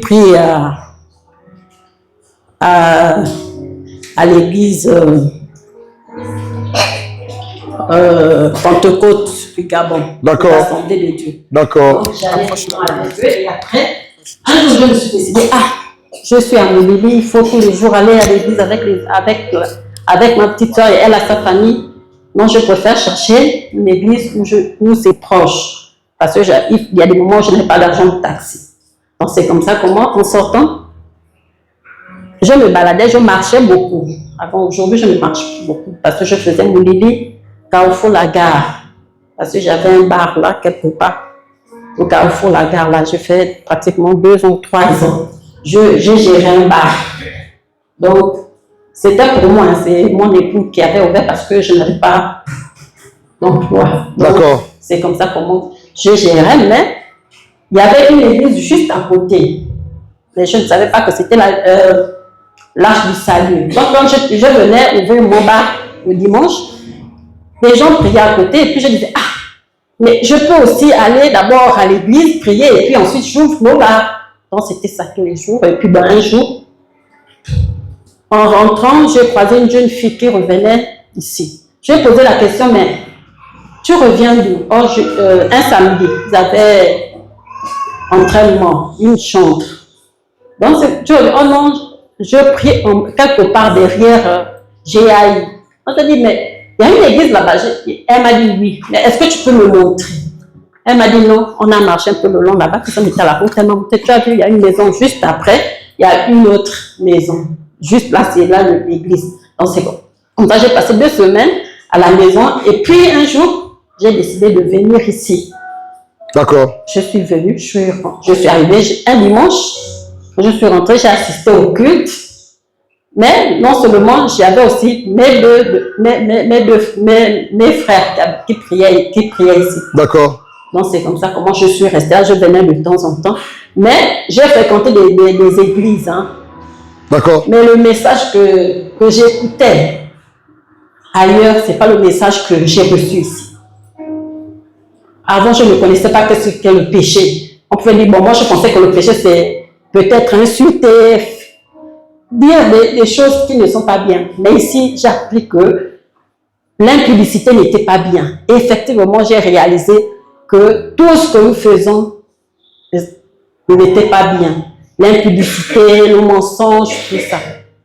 prie à l'église Pentecôte du Gabon. D'accord. L'Assemblée de Dieu. D'accord. J'allais avec eux et après, un jour je me suis décidée, je suis à Montpellier, il faut tous les jours aller à l'église avec ma petite soeur et elle a sa famille. Non, je préfère chercher une église où c'est proche. Parce qu'il y a des moments où je n'ai pas d'argent de taxi. Donc c'est comme ça comment, en sortant, je me baladais, je marchais beaucoup. Avant, aujourd'hui, je ne marche plus beaucoup. Parce que je faisais mon Lili, Carrefour la gare. Parce que j'avais un bar là, quelque part. Au Carrefour la gare, là, j'ai fait pratiquement 2 ou 3 ans. J'ai géré un bar. Donc, c'était pour moi, c'est mon époux qui avait ouvert parce que je n'avais pas d'emploi. D'accord. C'est comme ça comment je gérais, mais il y avait une église juste à côté. Mais je ne savais pas que c'était l'Arche du Salut. Donc, quand je venais ouvrir mon bar le dimanche, les gens priaient à côté et puis je disais, mais je peux aussi aller d'abord à l'église, prier et puis ensuite j'ouvre mon bar. Donc, c'était ça tous les jours. Et puis, un jour, en rentrant, j'ai croisé une jeune fille qui revenait ici. J'ai posé la question, mais tu reviens d'où? Un samedi, vous avez entraînement, une chambre. Donc, oh non, je prie quelque part derrière GAI. On s'est dit, mais il y a une église là-bas. Elle m'a dit oui, mais est-ce que tu peux me montrer? Elle m'a dit non, on a marché un peu le long là-bas, puis on était à la route, elle m'a montré, tu as vu, il y a une maison juste après, il y a une autre maison. Juste là, c'est là l'église. Donc c'est bon. Comme ça, j'ai passé 2 semaines à la maison et puis un jour, j'ai décidé de venir ici. D'accord. Je suis venue, je suis arrivée un dimanche, je suis rentrée, j'ai assisté au culte. Mais non seulement, j'avais aussi mes frères qui priaient ici. D'accord. Donc c'est comme ça comment je suis restée là, je venais de temps en temps. Mais j'ai fréquenté des églises. D'accord. Mais le message que j'écoutais ailleurs, ce n'est pas le message que j'ai reçu ici. Avant, je ne connaissais pas ce qu'est le péché. On pouvait dire, bon, moi je pensais que le péché c'est peut-être insulter, dire des choses qui ne sont pas bien. Mais ici, j'ai appris que l'impudicité n'était pas bien. Et effectivement, j'ai réalisé que tout ce que nous faisons n'était pas bien. L'impudicité, le mensonge, tout ça.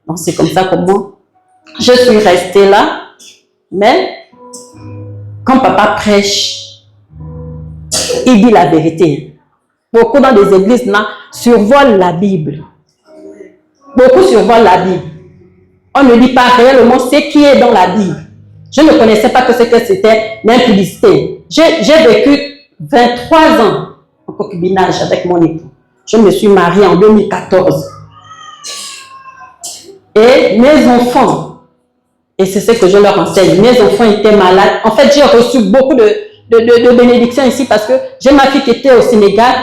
Donc c'est comme ça comment je suis restée là. Mais quand papa prêche, il dit la vérité. Beaucoup dans des églises là survolent la Bible. Beaucoup survolent la Bible. On ne dit pas réellement ce qui est dans la Bible. Je ne connaissais pas que c'était l'impudicité. J'ai vécu 23 ans en concubinage avec mon époux. Je me suis mariée en 2014. Et mes enfants, et c'est ce que je leur enseigne, mes enfants étaient malades. En fait, j'ai reçu beaucoup de bénédictions ici parce que j'ai ma fille qui était au Sénégal.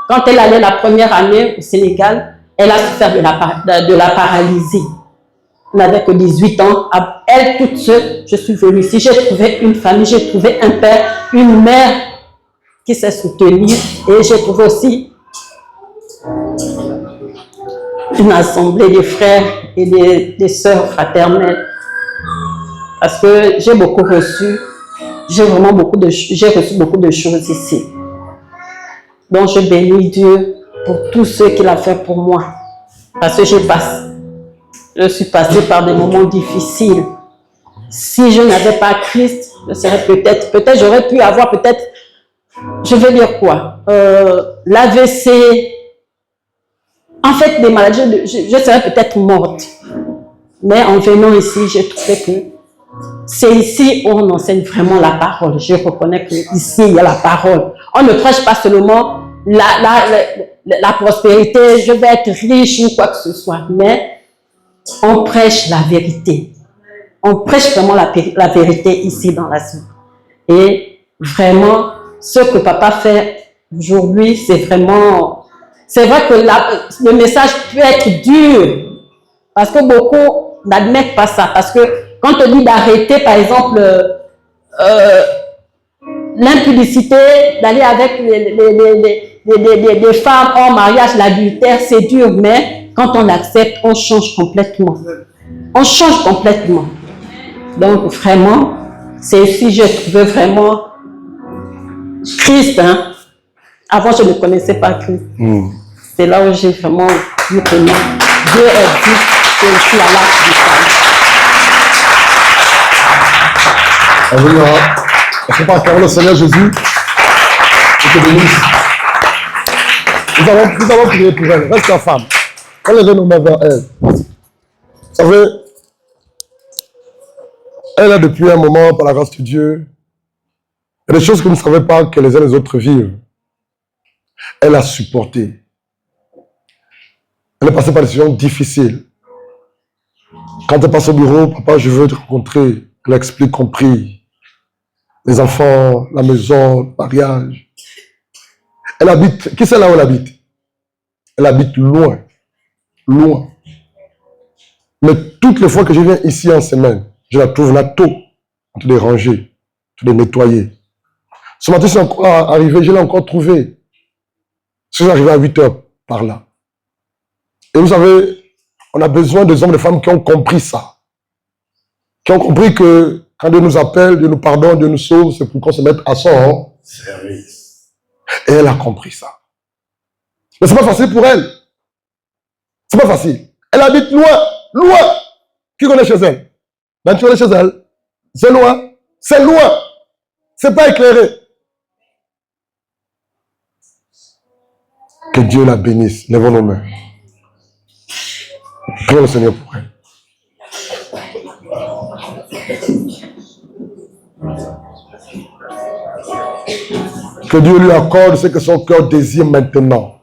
Quand elle allait la première année au Sénégal, Elle a souffert de la paralysie. Elle n'avait que 18 ans. Elle toute seule, je suis venue ici. J'ai trouvé une famille, j'ai trouvé un père, une mère qui s'est soutenue. Et j'ai trouvé aussi une assemblée de frères et des sœurs fraternelles. Parce que j'ai beaucoup reçu. J'ai reçu beaucoup de choses ici. Donc je bénis Dieu pour tout ce qu'il a fait pour moi. Parce que je suis passée par des moments difficiles. Si je n'avais pas Christ, je serais peut-être j'aurais pu avoir je vais dire quoi, l'AVC, en fait des maladies, je serais peut-être morte. Mais en venant ici, j'ai trouvé que c'est ici où on enseigne vraiment la parole. Je reconnais qu'ici, il y a la parole. On ne prêche pas seulement la prospérité, je vais être riche ou quoi que ce soit, mais on prêche la vérité. On prêche vraiment la vérité ici dans la suite. Et vraiment, ce que papa fait aujourd'hui, c'est vrai que le message peut être dur, parce que beaucoup n'admettent pas ça, parce que quand on te dit d'arrêter, par exemple, l'impudicité, d'aller avec les femmes hors mariage, l'adultère, c'est dur, mais quand on accepte, on change complètement. On change complètement. Donc, vraiment, c'est ici que j'ai trouvé vraiment Christ. Hein. Avant, je ne connaissais pas Christ. C'est là où j'ai vraiment vu que non. Dieu est dit que je suis à l'arche du salut. On fait par parole au Seigneur Jésus. Je te bénisse. Nous avons prié pour elle. Reste ta femme. Enlevez nos mains vers elle. Vous savez, elle a depuis un moment, par la grâce de Dieu, il y a des choses que vous ne savez pas que les uns et les autres vivent. Elle a supporté. Elle est passée par des situations difficiles. Quand elle passe au bureau, papa, je veux te rencontrer. Elle explique, compris. Les enfants, la maison, le mariage. Elle habite, qui c'est là où elle habite? Elle habite loin. Loin. Mais toutes les fois que je viens ici en semaine, je la trouve là tôt, en train de ranger, en train de nettoyer. Ce matin, je suis encore arrivé, je l'ai encore trouvé. Je suis arrivé à 8 heures par là. Et vous savez, on a besoin des hommes et des femmes qui ont compris ça. Qui ont compris que quand Dieu nous appelle, Dieu nous pardonne, Dieu nous sauve, c'est pour qu'on se mette à son service. Et elle a compris ça. Mais c'est pas facile pour elle. C'est pas facile. Elle habite loin, loin. Qui connaît chez elle? Ben, tu connais chez elle? C'est loin. C'est loin. C'est pas éclairé. Que Dieu la bénisse. Lèvons nos mains. Prions le Seigneur pour elle. Que Dieu lui accorde ce que son cœur désire maintenant.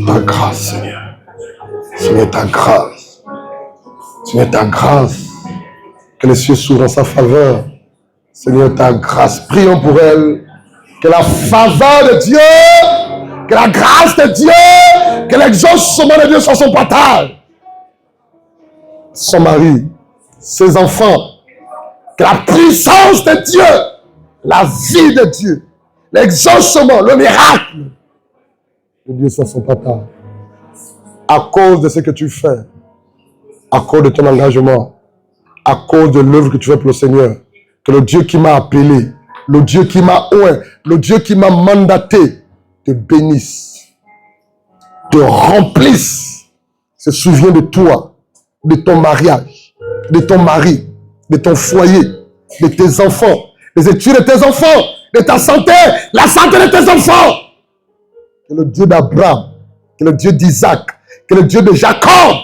Ta grâce, Seigneur. Seigneur, ta grâce. Seigneur, ta grâce. Que les cieux s'ouvrent en sa faveur. Seigneur, ta grâce. Prions pour elle. Que la faveur de Dieu, que la grâce de Dieu, que l'exaucement de Dieu soit son partage. Son mari, ses enfants. Que la puissance de Dieu, la vie de Dieu, l'exaucement, le miracle de Dieu soit son partage. À cause de ce que tu fais, à cause de ton engagement, à cause de l'œuvre que tu fais pour le Seigneur, que le Dieu qui m'a appelé, le Dieu qui m'a oint, le Dieu qui m'a mandaté, te bénisse, te remplisse, se souvient de toi, de ton mariage, de ton mari, de ton foyer, de tes enfants, des études de tes enfants, de ta santé, la santé de tes enfants. Que le Dieu d'Abraham, que le Dieu d'Isaac, que le Dieu de Jacob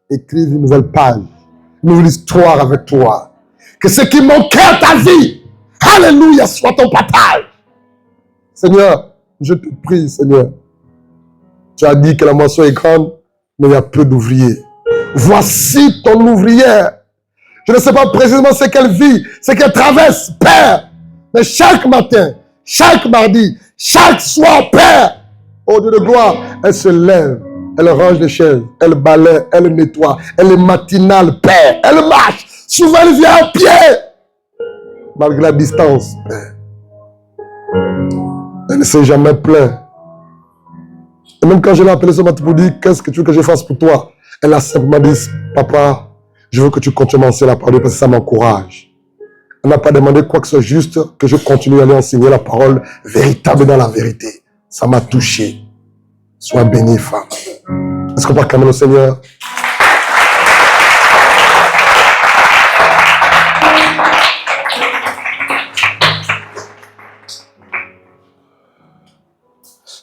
écrive une nouvelle page, une nouvelle histoire avec toi. Que ce qui manquait à ta vie, alléluia, soit ton partage. Seigneur, je te prie, Seigneur. Tu as dit que la moisson est grande, mais il y a peu d'ouvriers. Voici ton ouvrière. Je ne sais pas précisément ce qu'elle vit, ce qu'elle traverse, Père. Mais chaque matin, chaque mardi, chaque soir, Père, au Dieu de gloire, elle se lève, elle range les chaises, elle balaie, elle nettoie, elle est matinale, Père. Elle marche. Souvent, elle vient à pied. Malgré la distance, Père. Elle ne s'est jamais plainte. Et même quand je l'ai appelée ce matin pour dire qu'est-ce que tu veux que je fasse pour toi, elle a simplement dit, papa, je veux que tu continues à m'enseigner la parole parce que ça m'encourage. Elle n'a pas demandé quoi que ce soit, juste que je continue à lui enseigner la parole véritable dans la vérité. Ça m'a touché. Sois bénie, femme. Est-ce qu'on peut acclamer le Seigneur?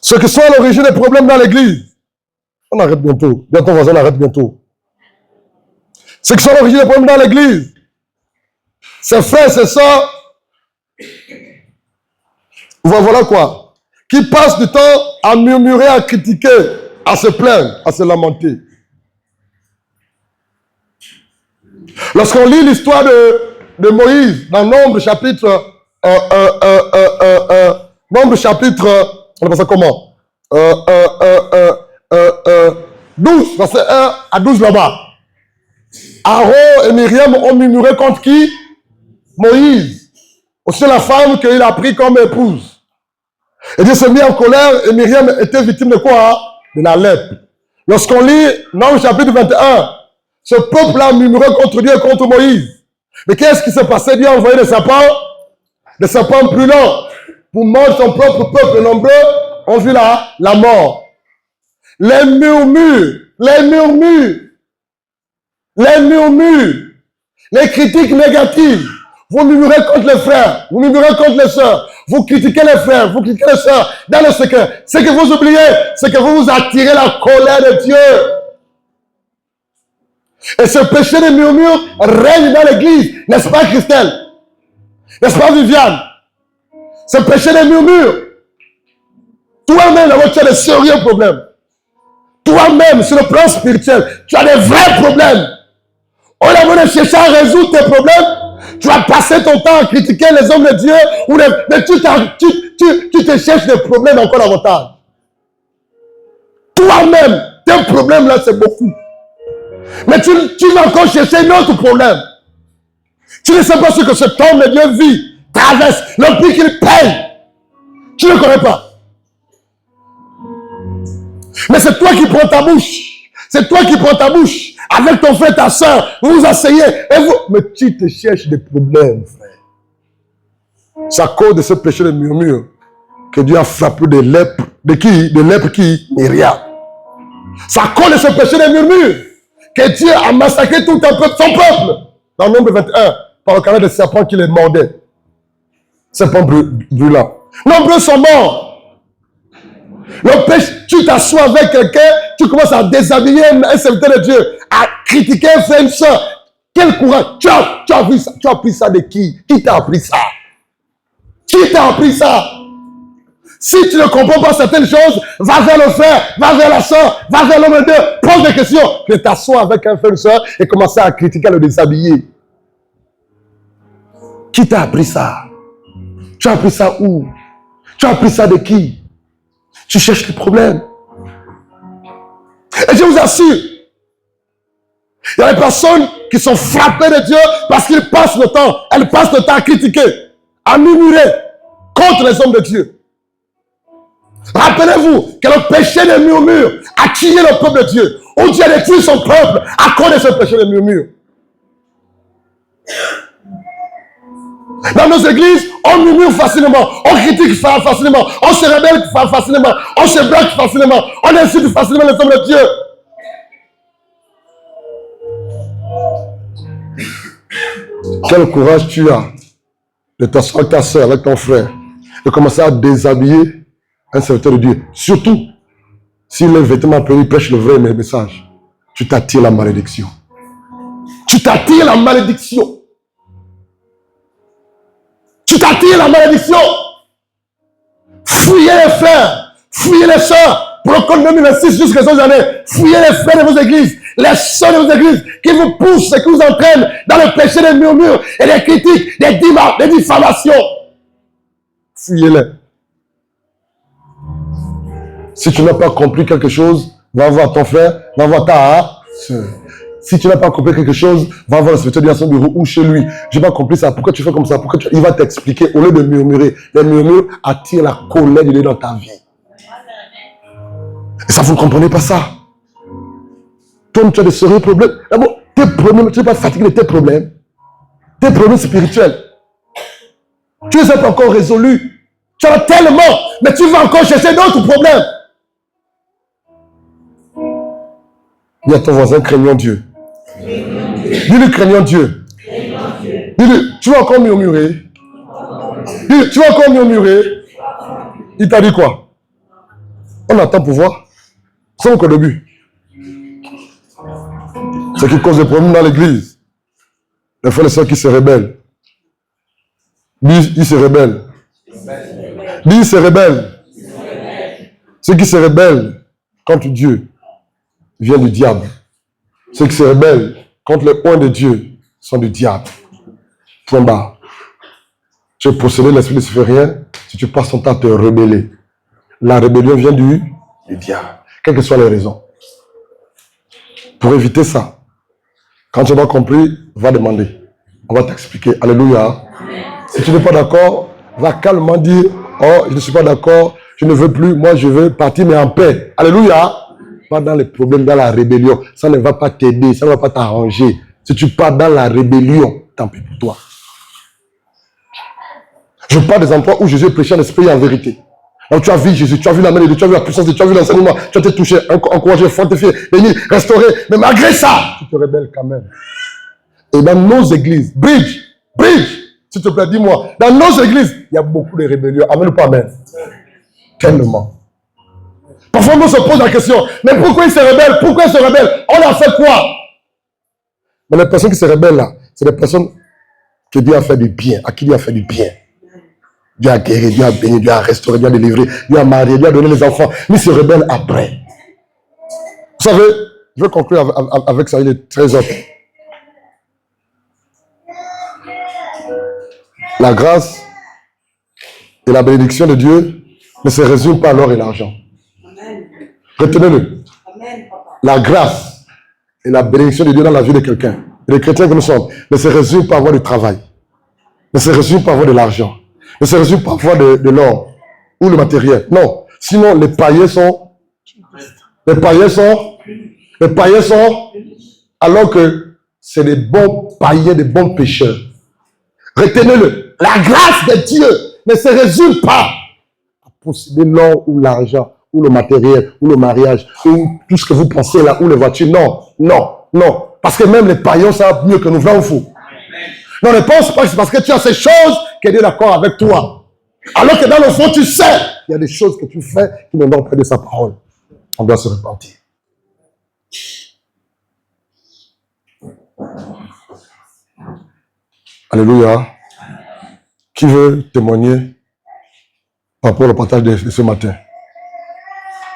Ce qui sont à l'origine des problèmes dans l'église. On arrête bientôt. Bientôt, voisin, on arrête bientôt. Ce qui sont à l'origine des problèmes dans l'église. Ses frères, ses sœurs. Voilà quoi. Qui passent du temps à murmurer, à critiquer, à se plaindre, à se lamenter. Lorsqu'on lit l'histoire de Moïse dans Nombre chapitre on appelle ça comment 12, verset 1 à 12 là-bas. Aaron et Myriam ont murmuré contre qui? Moïse. Aussi la femme qu'il a pris comme épouse. Et Dieu s'est mis en colère et Myriam était victime de quoi? De la lèpre. Lorsqu'on lit Nombre chapitre 21, ce peuple-là murmurait contre Dieu et contre Moïse. Mais qu'est-ce qui s'est passé? Dieu a envoyé des serpents brûlants pour mordre son propre peuple. Nombreux ont vu la mort. Les murmures, les critiques négatives. Vous murmurez contre les frères, vous murmurez contre les sœurs, vous critiquez les frères, vous critiquez les sœurs dans le secret. Ce que vous oubliez, c'est que vous attirez la colère de Dieu. Et ce péché de murmure règne dans l'église, n'est-ce pas Christelle? N'est-ce pas Viviane? Ce péché de murmure, toi-même, tu as de sérieux problèmes. Toi-même, sur le plan spirituel, tu as des vrais problèmes. Au lieu de chercher à résoudre tes problèmes, tu vas passer ton temps à critiquer les hommes de Dieu, mais tu te cherches des problèmes encore davantage. Toi-même, tes problèmes là, c'est beaucoup. Mais tu vas encore chercher un autre problème. Tu ne sais pas ce que cet homme de Dieu vit, traverse, le prix qu'il paye. Tu ne connais pas. Mais c'est toi qui prends ta bouche. C'est toi qui prends ta bouche. Avec ton frère, ta soeur, vous vous asseyez et vous... Mais tu te cherches des problèmes, frère. C'est à cause de ce péché de murmure que Dieu a frappé de lèpre. De qui? De lèpre qui? Myriam. C'est à cause de ce péché de murmure que Dieu a massacré tout un peuple, son peuple. Dans Nombre 21, par le canal de serpents qui les mordaient. Serpents brûlants. Nombreux sont morts. Le péché, tu t'assois avec quelqu'un, tu commences à déshabiller un serviteur de Dieu, à critiquer un frère, une soeur. Quel courage! Tu as vu ça? Tu as appris ça de qui? Qui t'a appris ça? Qui t'a appris ça? Si tu ne comprends pas certaines choses, va vers le frère, va vers la soeur, va vers l'homme de Dieu, pose des questions. Que t'assois avec un frère, une soeur et commencer à critiquer, à le déshabiller. Qui t'a appris ça? Tu as appris ça où? Tu as appris ça de qui? Tu cherches des problèmes. Et je vous assure, il y a des personnes qui sont frappées de Dieu parce qu'ils passent le temps, elles passent le temps à critiquer, à murmurer contre les hommes de Dieu. Rappelez-vous que le péché de murmure a tué le peuple de Dieu. Où Dieu a détruit son peuple à cause de ce péché de murmure. Dans nos églises, on murmure facilement, on critique facilement, on se rebelle facilement, on se bloque facilement, on insulte facilement les hommes de Dieu. Quel courage tu as de t'asseoir avec ta soeur, avec ton frère, de commencer à déshabiller un serviteur de Dieu. Surtout, si les vêtements prêchent le vrai message, tu t'attires la malédiction. Tu t'attires la malédiction. Tu t'attires la malédiction. Fuyez les frères, fouillez les sœurs. Procope 2026 jusqu'à ces années. Fouillez les frères de vos églises, les sœurs de vos églises qui vous poussent et qui vous entraînent dans le péché des murmures et des critiques, des diffamations. Fouillez-les. Si tu n'as pas compris quelque chose, va voir ton frère, va voir ta sœur. Si tu n'as pas compris quelque chose, va voir le secrétaire de son bureau ou chez lui. Je n'ai pas compris ça. Pourquoi tu fais comme ça? Il va t'expliquer au lieu de murmurer. Les murmures attirent la colère de Dieu dans ta vie. Et ça, vous ne comprenez pas ça. Toi, tu as de sérieux problèmes. D'abord, tes problèmes, tu n'es pas fatigué de tes problèmes. Tes problèmes spirituels. Tu ne les as pas encore résolus. Tu en as tellement, mais tu vas encore chercher d'autres problèmes. Dis à ton voisin, craignons Dieu. Dis-lui, craignons Dieu. Dis-lui, tu vas encore murmurer. Dis-lui, tu vas encore murmurer. Il t'a dit quoi? On attend pour voir. C'est qu'au début. Ce qui cause des problèmes dans l'église. Les frères et sœurs qui se rebellent. Dis, ils se rebellent. Dis, ils se rebellent. Ceux qui se rebellent contre Dieu viennent du diable. Ceux qui se rebellent contre les points de Dieu sont du diable. Point barre. Tu es possédé de l'esprit luciférien si tu passes ton temps à te rebeller. La rébellion vient du diable. Quelles que soient les raisons. Pour éviter ça, quand tu n'as pas compris, va demander. On va t'expliquer. Alléluia. Si tu n'es pas d'accord, va calmement dire, oh, je ne suis pas d'accord, je ne veux plus, moi je veux partir mais en paix. Alléluia. Pas dans les problèmes, dans la rébellion. Ça ne va pas t'aider, ça ne va pas t'arranger. Si tu pars dans la rébellion, tant pis pour toi. Je parle des endroits où Jésus prêchait en esprit et en vérité. Donc tu as vu Jésus, tu as vu la main de Dieu, tu as vu la puissance de Dieu, tu as vu l'enseignement, tu as été touché, encouragé, fortifié, béni, restauré. Mais malgré ça, tu te rebelles quand même. Et dans nos églises, Bridge, s'il te plaît, dis-moi, dans nos églises, il y a beaucoup de rébellions. Amen ou pas amen? Tellement. Parfois, on se pose la question, mais pourquoi ils se rebellent? Pourquoi ils se rebellent? On a fait quoi? Mais les personnes qui se rebellent là, c'est des personnes que Dieu a fait du bien, à qui Dieu a fait du bien. Dieu a guéri, Dieu a béni, Dieu a restauré, Dieu a délivré, Dieu a marié, Dieu a donné les enfants. Mais ils se rebellent après. Vous savez, je vais conclure avec ça, il est très autre. La grâce et la bénédiction de Dieu ne se résument pas à l'or et l'argent. Retenez-le. La grâce et la bénédiction de Dieu dans la vie de quelqu'un, et les chrétiens que nous sommes, ne se résument pas à avoir du travail, ne se résument pas à avoir de l'argent, ne se résument pas à avoir de l'or ou le matériel. Non. Sinon, les païens sont, alors que c'est des bons païens, des bons pécheurs. Retenez-le. La grâce de Dieu ne se résume pas à posséder l'or ou l'argent, ou le matériel, ou le mariage, ou tout ce que vous pensez là, ou les voitures. Non. Parce que même les païens savent mieux que nous, vrai ou faux? Non, ne pense pas que c'est parce que tu as ces choses que Dieu est d'accord avec toi. Alors que dans le fond, tu sais, il y a des choses que tu fais qui ne donnent pas de sa parole. On doit se repentir. Alléluia. Qui veut témoigner par rapport au partage de ce matin?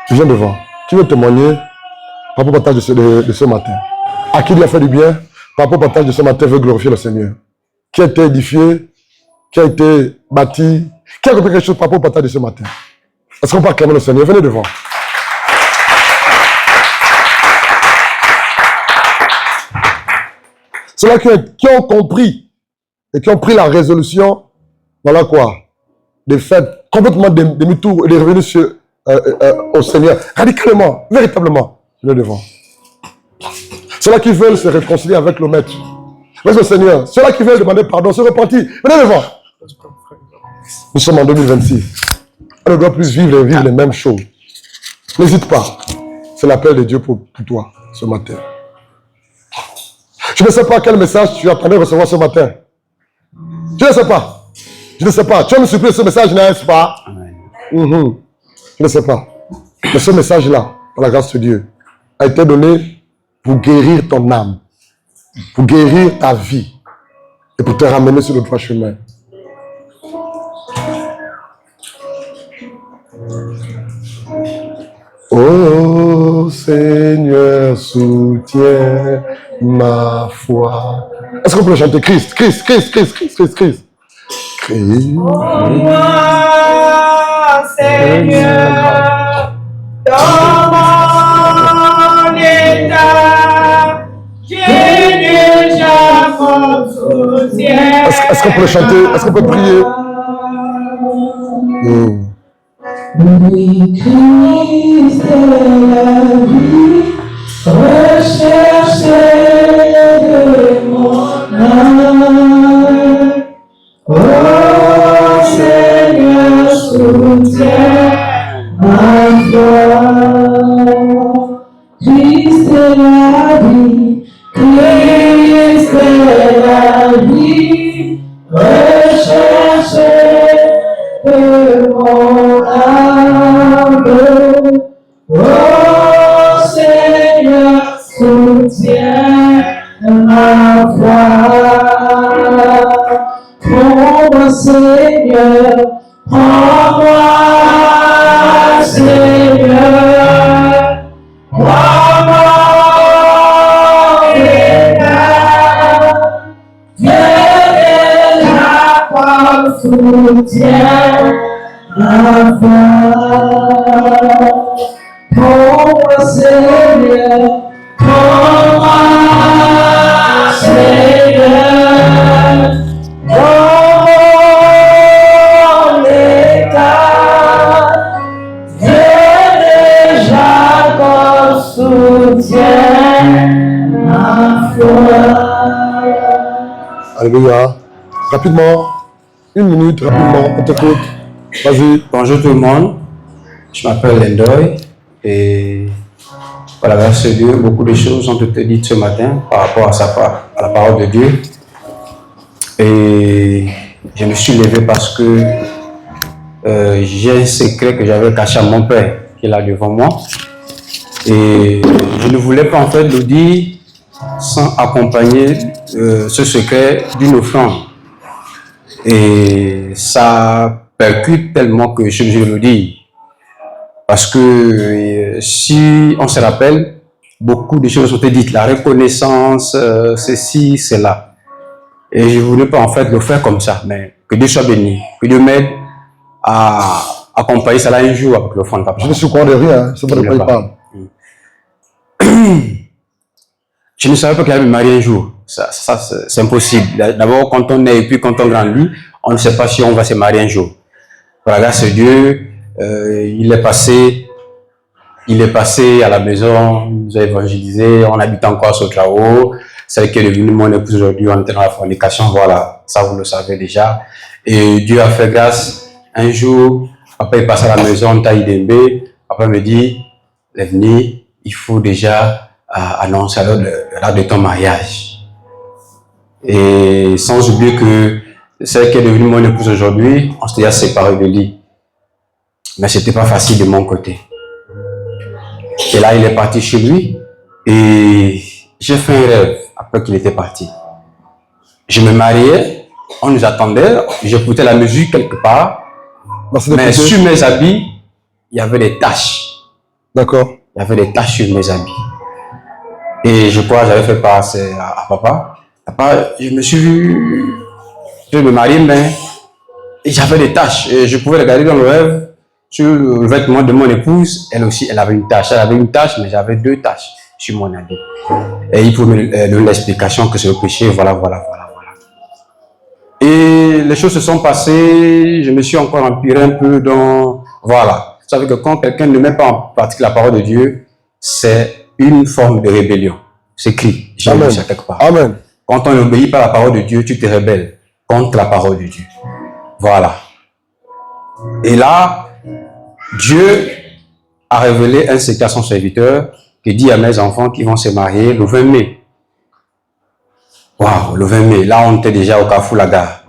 Tu viens devant. Qui veut témoigner par rapport au partage de ce matin? À qui Dieu a fait du bien? Par rapport au partage de ce matin, veut glorifier le Seigneur. Qui a été édifié? Qui a été bâti? Qui a compris quelque chose par rapport au partage de ce matin? Est-ce qu'on peut acclamer le Seigneur? Venez devant. Ceux-là qui ont compris et qui ont pris la résolution, voilà quoi, de faire complètement demi-tour et de revenir au Seigneur, radicalement, véritablement, venez devant. Ceux-là qui veulent se réconcilier avec le Maître, avec le Seigneur, ceux-là qui veulent demander pardon, se repentir, venez devant. Nous sommes en 2026. On ne doit plus vivre les mêmes choses. N'hésite pas. C'est l'appel de Dieu pour toi ce matin. Je ne sais pas quel message tu attendais recevoir ce matin. Je ne sais pas. Je ne sais pas. Tu as me supplié ce message, n'est-ce pas? Je ne sais pas. Mais ce message-là, par la grâce de Dieu, a été donné pour guérir ton âme, pour guérir ta vie et pour te ramener sur le droit chemin. Oh Seigneur, soutiens ma foi. Est-ce qu'on peut le chanter? Christ, Christ, Christ, Christ, Christ, Christ, Christ. Christ. Moi, Seigneur, dans mon état, j'ai déjà mon soutien. Est-ce qu'on peut le chanter? Est-ce qu'on peut prier? Oui, Christ est la vie, recherchez de mon âme. Oh Seigneur, soutiens ma foi. Christ est la vie, Christ est la vie, recherchez de mon âme. Oh Seigneur, soutiens ma foi. Prends-moi Seigneur, prends-moi Seigneur, prends-moi Seigneur, viens déjà comme soutien ma foi. Prends-moi Seigneur, prends-moi Seigneur, dans mon état, viens déjà comme soutien ma foi. Alléluia. Rapidement. 1 minute, rapidement. On t'écoute. Vas-y. Bonjour tout le monde, je m'appelle Lendoy et par la grâce de Dieu, beaucoup de choses ont été dites ce matin par rapport à la parole de Dieu. Et je me suis levé parce que j'ai un secret que j'avais caché à mon père qui est là devant moi. Et je ne voulais pas en fait le dire sans accompagner ce secret d'une offrande. Et ça percute tellement que je le dis. Parce que si on se rappelle, beaucoup de choses ont été dites. La reconnaissance, ceci, cela. Et je ne voulais pas en fait le faire comme ça. Mais que Dieu soit béni. Que Dieu m'aide à accompagner cela un jour avec l'offrande. Je ne suis quoi de rien. C'est pas de quoi il parle. Je ne savais pas qu'il allait me marier un jour. Ça c'est impossible. D'abord, quand on est et puis quand on grandit, on ne sait pas si on va se marier un jour. Par la grâce de Dieu, il est passé à la maison, il nous a évangélisé, on habite encore sur Trao. Celle qui est devenue mon épouse aujourd'hui, on était dans la fornication, voilà, ça vous le savez déjà. Et Dieu a fait grâce. Un jour, après il passe à la maison, Taïdembe, après me dit, Levni, il faut déjà annoncer l'heure de ton mariage. Et sans oublier que celle qui est devenue mon épouse aujourd'hui, on s'était déjà séparés de lui. Mais c'était pas facile de mon côté. Et là, il est parti chez lui et j'ai fait un rêve après qu'il était parti. Je me mariais, on nous attendait, j'écoutais la musique quelque part, mais sur mes habits, il y avait des taches. D'accord. Il y avait des taches sur mes habits. Et je crois que j'avais fait part à papa. Papa, je me mariais, mais j'avais des taches. Et je pouvais regarder dans le rêve, sur le vêtement de mon épouse, elle aussi, elle avait une tache. Elle avait une tache, mais j'avais 2 taches sur mon habit. Et il pouvait me donner l'explication que c'est le péché, voilà. Et les choses se sont passées, je me suis encore empiré un peu dans... Voilà. Vous savez que quand quelqu'un ne met pas en pratique la parole de Dieu, c'est une forme de rébellion. C'est écrit. J'ai lu ça quelque part. Amen. Quand on n'obéit pas à la parole de Dieu, tu te rebelles contre la parole de Dieu. Voilà. Et là, Dieu a révélé un secret à son serviteur qui dit à mes enfants qui vont se marier le 20 mai. Waouh, le 20 mai. Là, on était déjà au Carrefour la gare.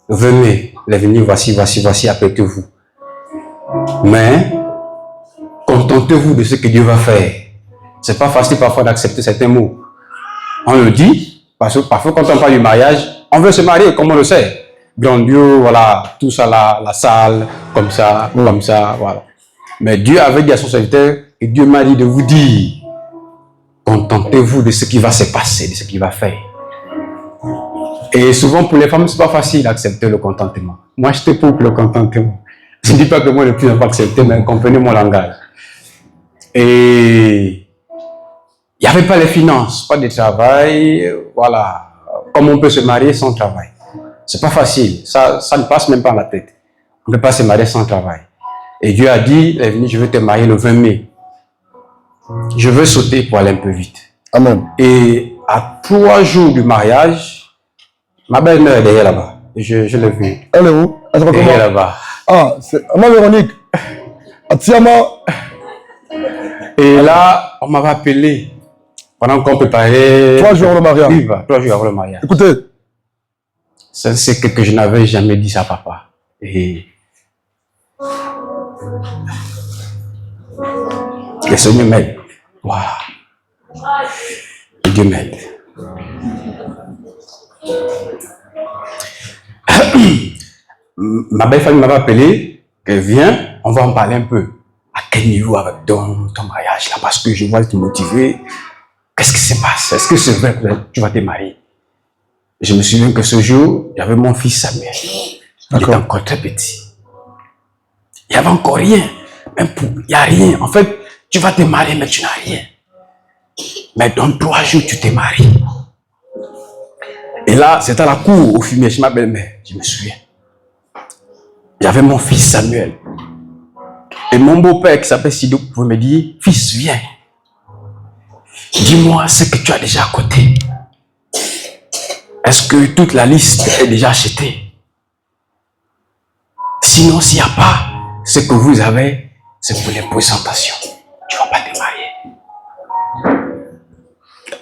Le 20 mai, l'avenir, voici, apprêtez-vous. Mais, contentez-vous de ce que Dieu va faire. C'est pas facile parfois d'accepter certains mots. On le dit, parce que parfois quand on parle du mariage, on veut se marier, comme on le sait. Grandiose, voilà, tout ça là, la salle, comme ça, voilà. Mais Dieu avait dit à son serviteur, et Dieu m'a dit de vous dire, contentez-vous de ce qui va se passer, de ce qu'il va faire. Et souvent pour les femmes, c'est pas facile d'accepter le contentement. Moi, j'étais pour le contentement. Je ne dis pas que moi, le plus, je n'ai pas accepté, mais comprenez mon langage. Et il n'y avait pas les finances, pas de travail, voilà. Comme on peut se marier sans travail. C'est pas facile, ça ne passe même pas dans la tête. On ne peut pas se marier sans travail. Et Dieu a dit, il est venu, je vais te marier le 20 mai. Je veux sauter pour aller un peu vite. Amen. Et à 3 jours du mariage, ma belle-mère est derrière là-bas. Je l'ai vue. Elle est où? Elle s'appelle Derrière comment? là-bas. Ah, c'est Maman Véronique. Atiama. Et là, on m'avait appelé pendant qu'on préparait. 3 jours avant le mariage. Oui, 3 jours avant le mariage. Écoutez. C'est un secret que je n'avais jamais dit à papa. Et le Seigneur m'aide. Voilà. Et Dieu m'aide. Ma belle famille m'avait appelé, qu'elle vient, on va en parler un peu. À quel niveau avec ton mariage là? Parce que je vois te motiver. Qu'est-ce qui se passe? Est-ce que c'est vrai que tu vas te marier? Je me souviens que ce jour, j'avais mon fils Samuel. Il était encore très petit. Il n'y avait encore rien. Il n'y a rien. En fait, tu vas te marier, mais tu n'as rien. Mais dans 3 jours, tu t'es marié. Et là, c'était à la cour, au fumier, chez ma belle-mère. Je me souviens. J'avais mon fils Samuel. Et mon beau-père qui s'appelle Sido pouvait me dire, fils, viens. Dis-moi ce que tu as déjà à côté. Est-ce que toute la liste est déjà achetée? Sinon, s'il n'y a pas, ce que vous avez, c'est pour les présentations. Tu ne vas pas te marier.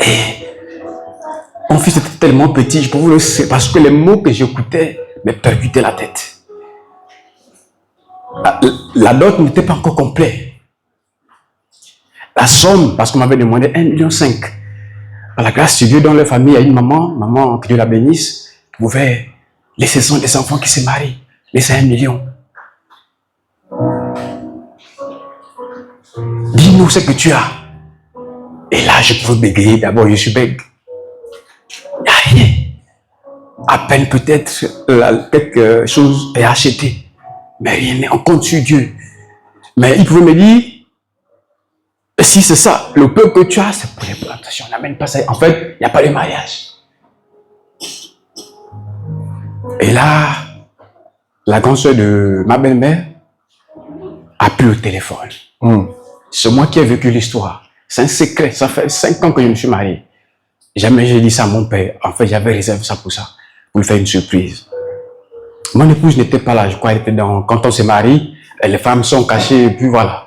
Et mon fils était tellement petit, je peux vous le dire, parce que les mots que j'écoutais me percutaient la tête. La dot n'était pas encore complète. La somme, parce qu'on m'avait demandé 1,5 million. Par la grâce de Dieu, dans leur famille, il y a une maman, que Dieu la bénisse, qui pouvait laisser des enfants qui se marient, laisser 1 million. Dis-nous ce que tu as. Et là, je pouvais bégayer. D'abord, je suis bègue. Il n'y a rien. À peine peut-être quelque chose est acheté. Mais rien n'est, on compte sur Dieu. Mais il pouvait me dire, si c'est ça, le peu que tu as, c'est pour les plantations. On n'amène pas ça. En fait, il n'y a pas de mariage. Et là, la grande soeur de ma belle-mère a pris le téléphone. C'est moi qui ai vécu l'histoire. C'est un secret. Ça fait 5 ans que je me suis marié. Jamais j'ai dit ça à mon père. En fait, j'avais réservé ça, pour lui faire une surprise. Mon épouse n'était pas là. Je crois qu'elle était dans... Quand on se marie, les femmes sont cachées et puis voilà.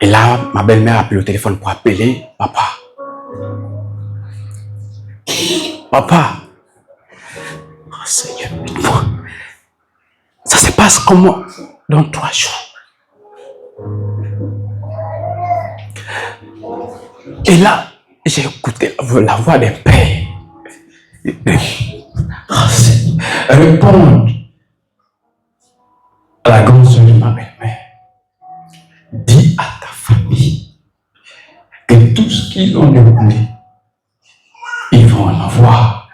Et là, ma belle-mère a pris le téléphone pour appeler papa. Papa. Oh Seigneur, dites-moi. Ça se passe comment dans 3 jours? Et là, j'ai écouté la voix d'un père. Répondre à la grande soeur de ma belle-mère. Dis à ta famille que tout ce qu'ils ont demandé, ils vont en avoir.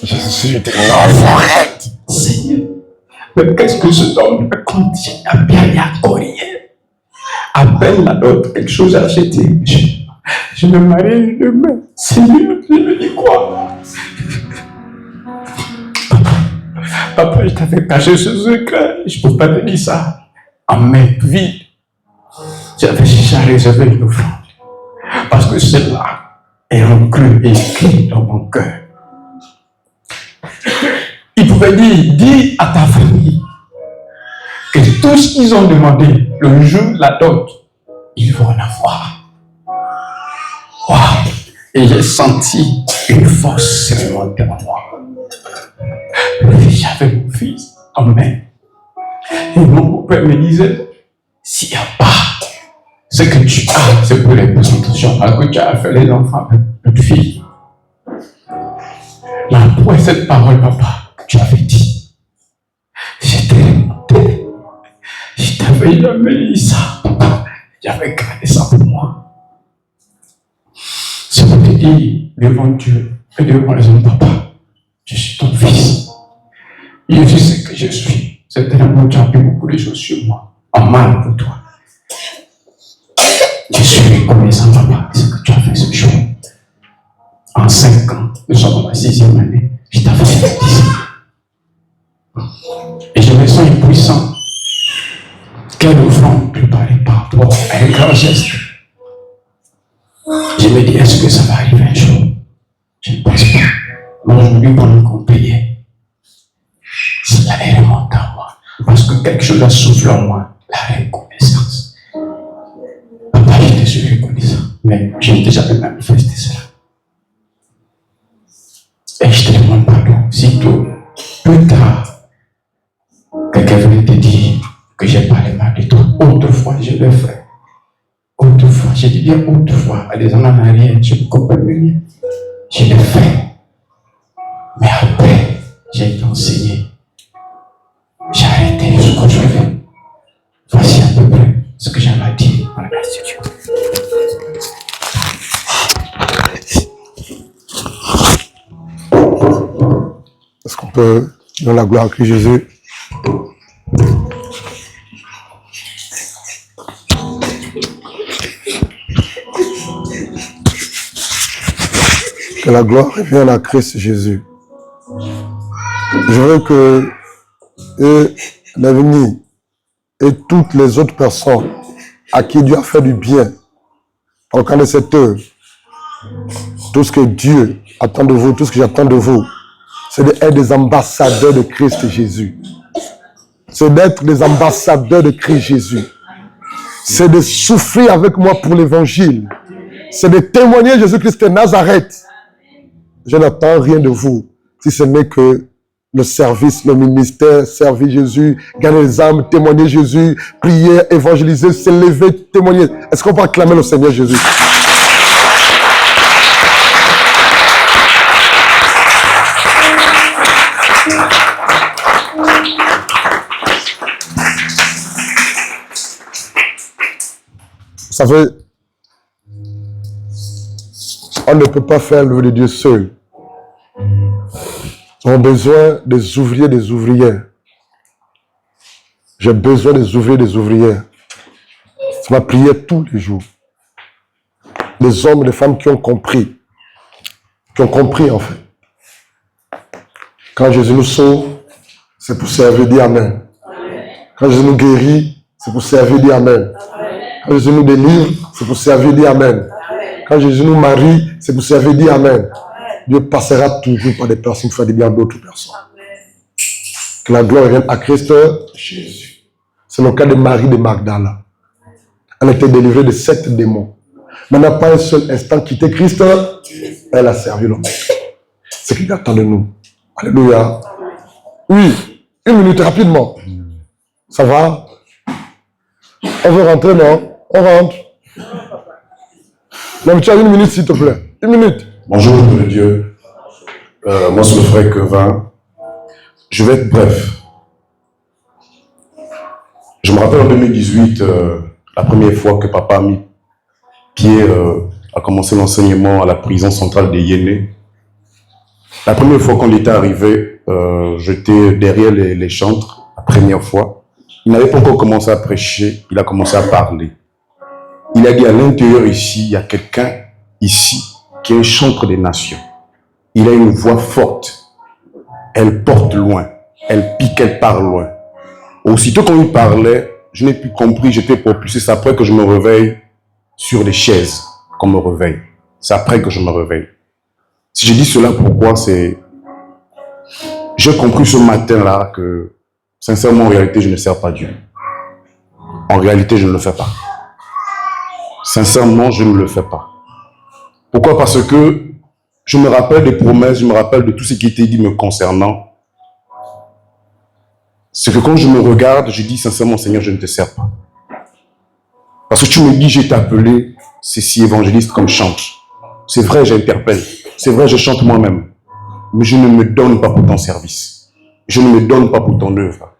Je suis tellement arrête. Seigneur, mais qu'est-ce que ce homme me contient? Il n'y a encore rien. À peine la dot, quelque chose à acheter. Je me marie demain. Seigneur, je me dis quoi? Papa, je t'avais caché ce secret. Je ne peux pas te dire ça. En main vide, j'avais déjà réservé une offrande. Parce que cela est ancré et écrit dans mon cœur. Il pouvait dire, dis à ta famille que tout ce qu'ils ont demandé, le jour de la dot, ils vont en avoir. Wow. Et j'ai senti une force se remonter en moi. J'avais mon fils en main. Et mon père me disait, s'il n'y a pas ce que tu as, c'est pour les présentations, alors que tu as fait les enfants avec notre fille. Mais après cette parole, papa, que tu avais dit, j'étais remonté, j'étais il a mis ça. J'avais gardé ça pour moi. C'est pour te dire, devant Dieu et devant les hommes, papa, je suis ton fils. Et je sais que je suis. Certainement, tu as appris beaucoup de choses sur moi, en mal pour toi. Je suis reconnaissant, papa, de ce que tu as fait ce jour. En 5 ans, nous sommes dans la 6e année, je t'ai fait cette discipline. Et je me sens impuissant. Quelle offrande préparée par toi, un grand geste. Je me dis, est-ce que ça va arriver un jour? Je ne pense pas. Mais aujourd'hui, pendant qu'on payait, ça allait remonter en moi. Parce que quelque chose a soufflé en moi, la reconnaissance. Papa, je te suis reconnaissant, mais je n'ai jamais manifesté cela. Et je te demande pardon. Si tôt, plus tard, quelqu'un venait te dire que j'ai parlé mal de toi, autrefois je l'ai fait. Autrefois, j'ai dit bien autrefois, à des années en arrière, je ne comprends rien. Je l'ai fait. Mais après, j'ai été enseigné. J'ai arrêté ce que je fais. Voici à peu près ce que j'avais à dire. Voilà, merci Dieu. Est-ce qu'on peut donner la gloire à Christ Jésus? Que la gloire revienne à Christ Jésus. Je veux que l'avenir et toutes les autres personnes à qui Dieu a fait du bien au cours de cette œuvre, tout ce que Dieu attend de vous, tout ce que j'attends de vous, c'est d'être des ambassadeurs de Christ Jésus. C'est d'être des ambassadeurs de Christ Jésus. C'est de souffrir avec moi pour l'évangile. C'est de témoigner Jésus-Christ de Nazareth. Je n'attends rien de vous, si ce n'est que le service, le ministère, servir Jésus, gagner les âmes, témoigner Jésus, prier, évangéliser, s'élever, témoigner. Est-ce qu'on peut acclamer le Seigneur Jésus? Vous savez, on ne peut pas faire l'œuvre de Dieu seul. Nous avons besoin des ouvriers, des ouvrières. J'ai besoin des ouvriers, des ouvrières. C'est ma prière tous les jours. Des hommes et des femmes qui ont compris. Qui ont compris en fait. Quand Jésus nous sauve, c'est pour servir, dire Amen. Quand Jésus nous guérit, c'est pour servir, dire Amen. Quand Jésus nous délivre, c'est pour servir, dire Amen. Quand Jésus nous marie, c'est pour servir, dire Amen. Dieu passera toujours par des personnes qui font du bien à d'autres personnes. Que la gloire revienne à Christ Jésus. C'est le cas de Marie de Magdala. Elle a été délivrée de 7 démons. Mais n'a pas un seul instant quitté Christ. Elle a servi le Maître. C'est ce qu'il attend de nous. Alléluia. Oui, 1 minute rapidement. Ça va? On veut rentrer, non? On rentre. Non, mais tu as 1 minute, s'il te plaît. 1 minute. Bonjour, de Dieu. Moi, c'est le frère Kevin. Je vais être bref. Je me rappelle en 2018, la première fois que papa a mis pied à commencer l'enseignement à la prison centrale de Yéné. La première fois qu'on était arrivé, j'étais derrière les chantres, la première fois. Il n'avait pas encore commencé à prêcher, il a commencé à parler. Il a dit à l'intérieur ici, il y a quelqu'un ici qui est un chantre des nations. Il a une voix forte. Elle porte loin. Elle pique, elle parle loin. Aussitôt qu'on lui parlait, je n'ai plus compris, j'étais propulsé. C'est après que je me réveille sur les chaises qu'on me réveille. C'est après que je me réveille. Si je dis cela, pourquoi c'est... J'ai compris ce matin-là que, sincèrement, en réalité, je ne sers pas Dieu. En réalité, je ne le fais pas. Sincèrement, je ne le fais pas. Pourquoi? Parce que je me rappelle des promesses, je me rappelle de tout ce qui était dit me concernant. C'est que quand je me regarde, je dis sincèrement, Seigneur, je ne te sers pas. Parce que tu me dis, j'ai été appelé ceci évangéliste comme chante. C'est vrai, j'interpelle. C'est vrai, je chante moi-même. Mais je ne me donne pas pour ton service. Je ne me donne pas pour ton œuvre.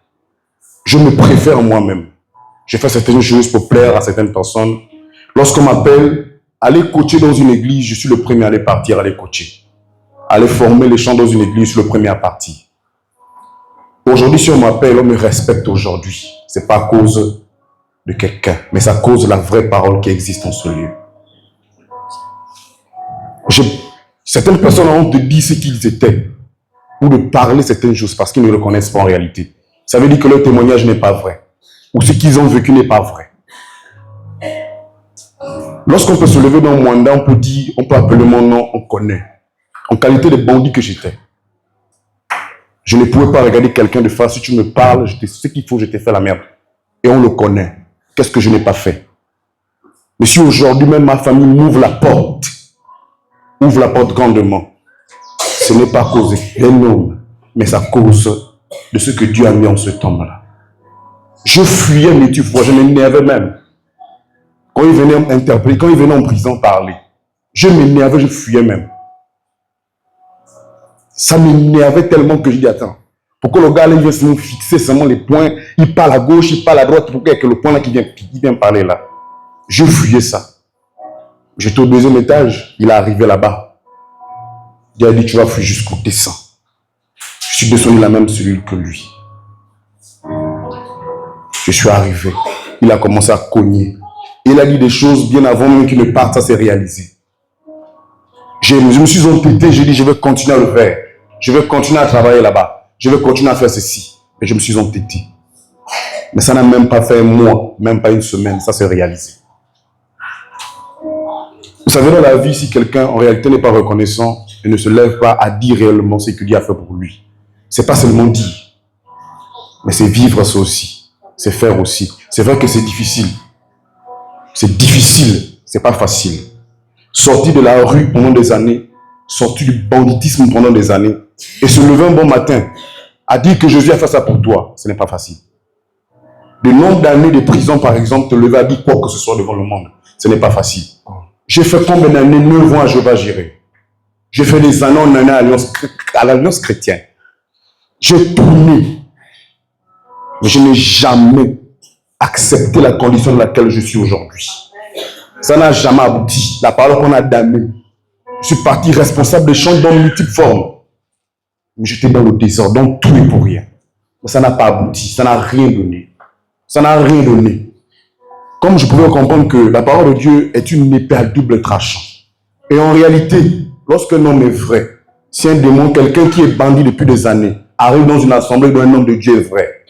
Je me préfère moi-même. Je fais certaines choses pour plaire à certaines personnes. Lorsqu'on m'appelle, aller coacher dans une église, je suis le premier à aller partir, aller coacher. Aller former les chants dans une église, je suis le premier à partir. Aujourd'hui, si on m'appelle, on me respecte aujourd'hui. Ce n'est pas à cause de quelqu'un, mais c'est à cause de la vraie parole qui existe en ce lieu. Certaines personnes ont honte de dire ce qu'ils étaient ou de parler certaines choses parce qu'ils ne le connaissent pas en réalité. Ça veut dire que leur témoignage n'est pas vrai ou ce qu'ils ont vécu n'est pas vrai. Lorsqu'on peut se lever dans mon mandat, on peut dire, on peut appeler mon nom, on connaît. En qualité de bandit que j'étais. Je ne pouvais pas regarder quelqu'un de face. Si tu me parles, je te sais qu'il faut, je t'ai fait la merde. Et on le connaît. Qu'est-ce que je n'ai pas fait? Mais si aujourd'hui même ma famille m'ouvre la porte grandement, ce n'est pas à cause d'un homme, mais c'est à cause de ce que Dieu a mis en ce temps-là. Je fuyais, mais tu vois, je m'énervais même. Quand il venait m'interpeller, quand il venait en prison parler, je m'énervais, je fuyais même. Ça m'énervait tellement que je dis, attends, pourquoi le gars là, il vient se fixer seulement les points, il parle à gauche, il parle à droite, pourquoi il y a que le point là qui vient parler là? Je fuyais ça. J'étais au deuxième étage, il est arrivé là-bas. Il a dit, tu vas fuir jusqu'au descend. Je suis descendu la même cellule que lui. Je suis arrivé. Il a commencé à cogner. Il a dit des choses bien avant même qu'il ne parte, ça s'est réalisé. Je me suis entêté, j'ai dit, je vais continuer à le faire. Je vais continuer à travailler là-bas. Je vais continuer à faire ceci. Mais je me suis entêté. Mais ça n'a même pas fait un mois, même pas une semaine, ça s'est réalisé. Vous savez, dans la vie, si quelqu'un en réalité n'est pas reconnaissant et ne se lève pas à dire réellement ce que Dieu a fait pour lui, c'est pas seulement dire, mais c'est vivre ça aussi, c'est faire aussi. C'est vrai que c'est difficile. C'est difficile, c'est pas facile. Sortir de la rue pendant des années, sortir du banditisme pendant des années, et se lever un bon matin à dire que Jésus a fait ça pour toi, ce n'est pas facile. Le nombre d'années de prison, par exemple, te lever à dire quoi que ce soit devant le monde, ce n'est pas facile. J'ai fait combien d'années? 9 ans à Jéhovah Jireh. J'ai fait des années en année à l'Alliance chrétienne. J'ai tourné. Mais je n'ai jamais accepté la condition dans laquelle je suis aujourd'hui. Ça n'a jamais abouti. La parole qu'on a damnée. Je suis parti responsable de chants dans multiples formes. Mais j'étais dans le désordre, donc tout est pour rien. Mais ça n'a pas abouti. Ça n'a rien donné. Ça n'a rien donné. Comme je pouvais comprendre que la parole de Dieu est une épée à double tranchant. Et en réalité, lorsqu'un homme est vrai, si un démon, quelqu'un qui est bandit depuis des années, arrive dans une assemblée dont un homme de Dieu est vrai,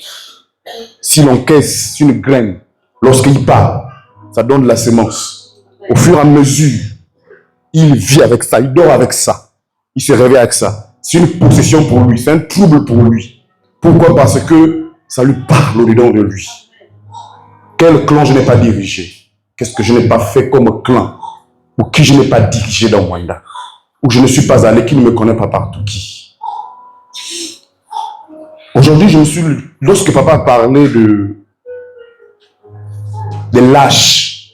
s'il encaisse une graine, lorsqu'il part, ça donne de la sémence. Au fur et à mesure, il vit avec ça, il dort avec ça, il se réveille avec ça. C'est une possession pour lui, c'est un trouble pour lui. Pourquoi? Parce que ça lui parle au-dedans de lui. Quel clan je n'ai pas dirigé? Qu'est-ce que je n'ai pas fait comme clan? Ou qui je n'ai pas dirigé dans Rwanda? Ou je ne suis pas allé, qui ne me connaît pas partout qui? Aujourd'hui, lorsque papa parlait des lâches,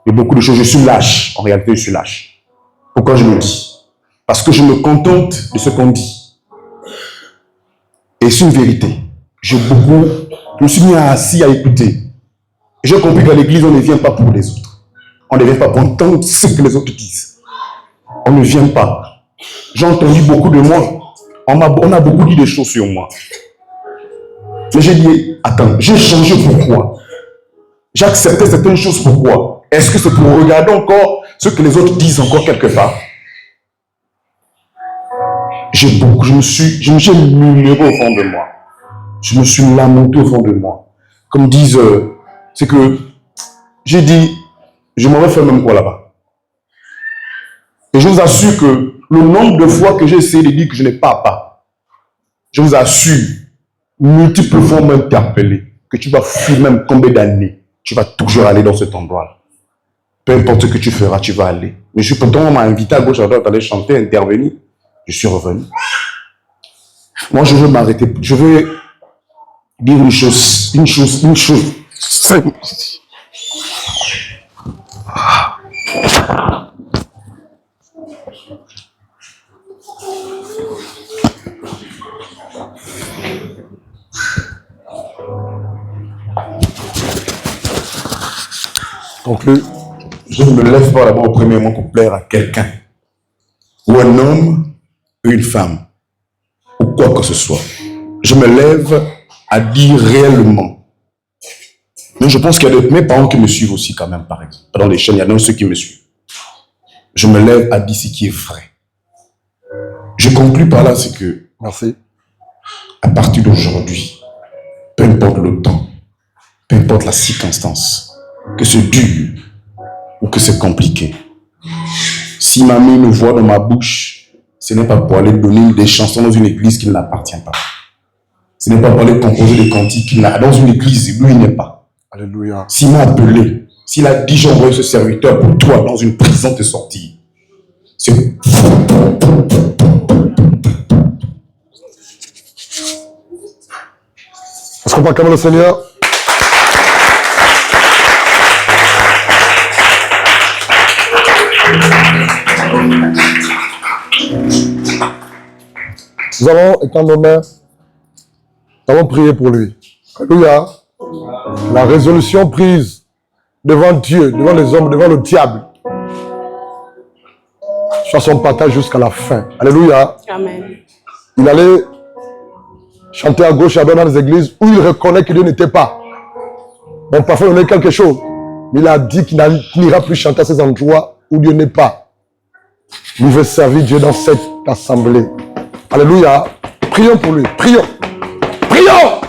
et beaucoup de choses, je suis lâche. En réalité, je suis lâche. Pourquoi je le dis? Parce que je me contente de ce qu'on dit. Et c'est une vérité. Je me suis mis assis à écouter. J'ai compris qu'à l'église, on ne vient pas pour les autres. On ne vient pas pour entendre ce que les autres disent. On ne vient pas. J'ai entendu beaucoup de moi. On a beaucoup dit des choses sur moi. Mais j'ai dit, attends, j'ai changé pourquoi? J'ai accepté certaines choses pourquoi? Est-ce que c'est pour regarder encore ce que les autres disent encore quelque part? Je me suis murmuré au fond de moi. Je me suis lamenté au fond de moi. Comme disent, c'est que j'ai dit, je m'en vais faire même quoi là-bas. Et je vous assure que le nombre de fois que j'ai essayé de dire que je n'ai pas, je vous assure, multiples fois m'interpeller, que tu vas fuir même combien d'années, tu vas toujours aller dans cet endroit-là. Peu importe ce que tu feras, tu vas aller. Mais je suis pourtant, on m'a invité à gauche, à droite, à aller chanter, intervenir. Je suis revenu. Moi, je veux m'arrêter. Je veux dire une chose. Conclue. Je ne me lève pas d'abord premièrement pour plaire à quelqu'un, ou un homme, ou une femme, ou quoi que ce soit. Je me lève à dire réellement. Mais je pense qu'il y a mes parents qui me suivent aussi quand même, par exemple. Dans les chaînes, il y a même ceux qui me suivent. Je me lève à dire ce qui est vrai. Je conclue par là, c'est que, Merci. à partir d'aujourd'hui, peu importe le temps, peu importe la circonstance, que c'est dur ou que c'est compliqué, si ma mère me voit dans ma bouche, ce n'est pas pour aller donner des chansons dans une église qui ne l'appartient pas. Ce n'est pas pour aller composer des cantiques qu'il n'a dans une église où il n'est pas. Alléluia. S'il m'a appelé, s'il a dit j'ai envoyé ce serviteur pour toi dans une prison te sortir, c'est... Est-ce qu'on peut acclamer le Seigneur? Nous allons étendre nos mains. Nous allons prier pour lui. Alléluia. La résolution prise devant Dieu, devant les hommes, devant le diable, soit son partage jusqu'à la fin. Alléluia. Amen. Il allait chanter à gauche et à droite dans les églises où il reconnaît que Dieu n'était pas. Bon, parfois il en a quelque chose. Mais il a dit qu'il n'ira plus chanter à ces endroits où Dieu n'est pas. Il veut servir Dieu dans cette assemblée. Alléluia. Prions pour lui. Prions. Prions.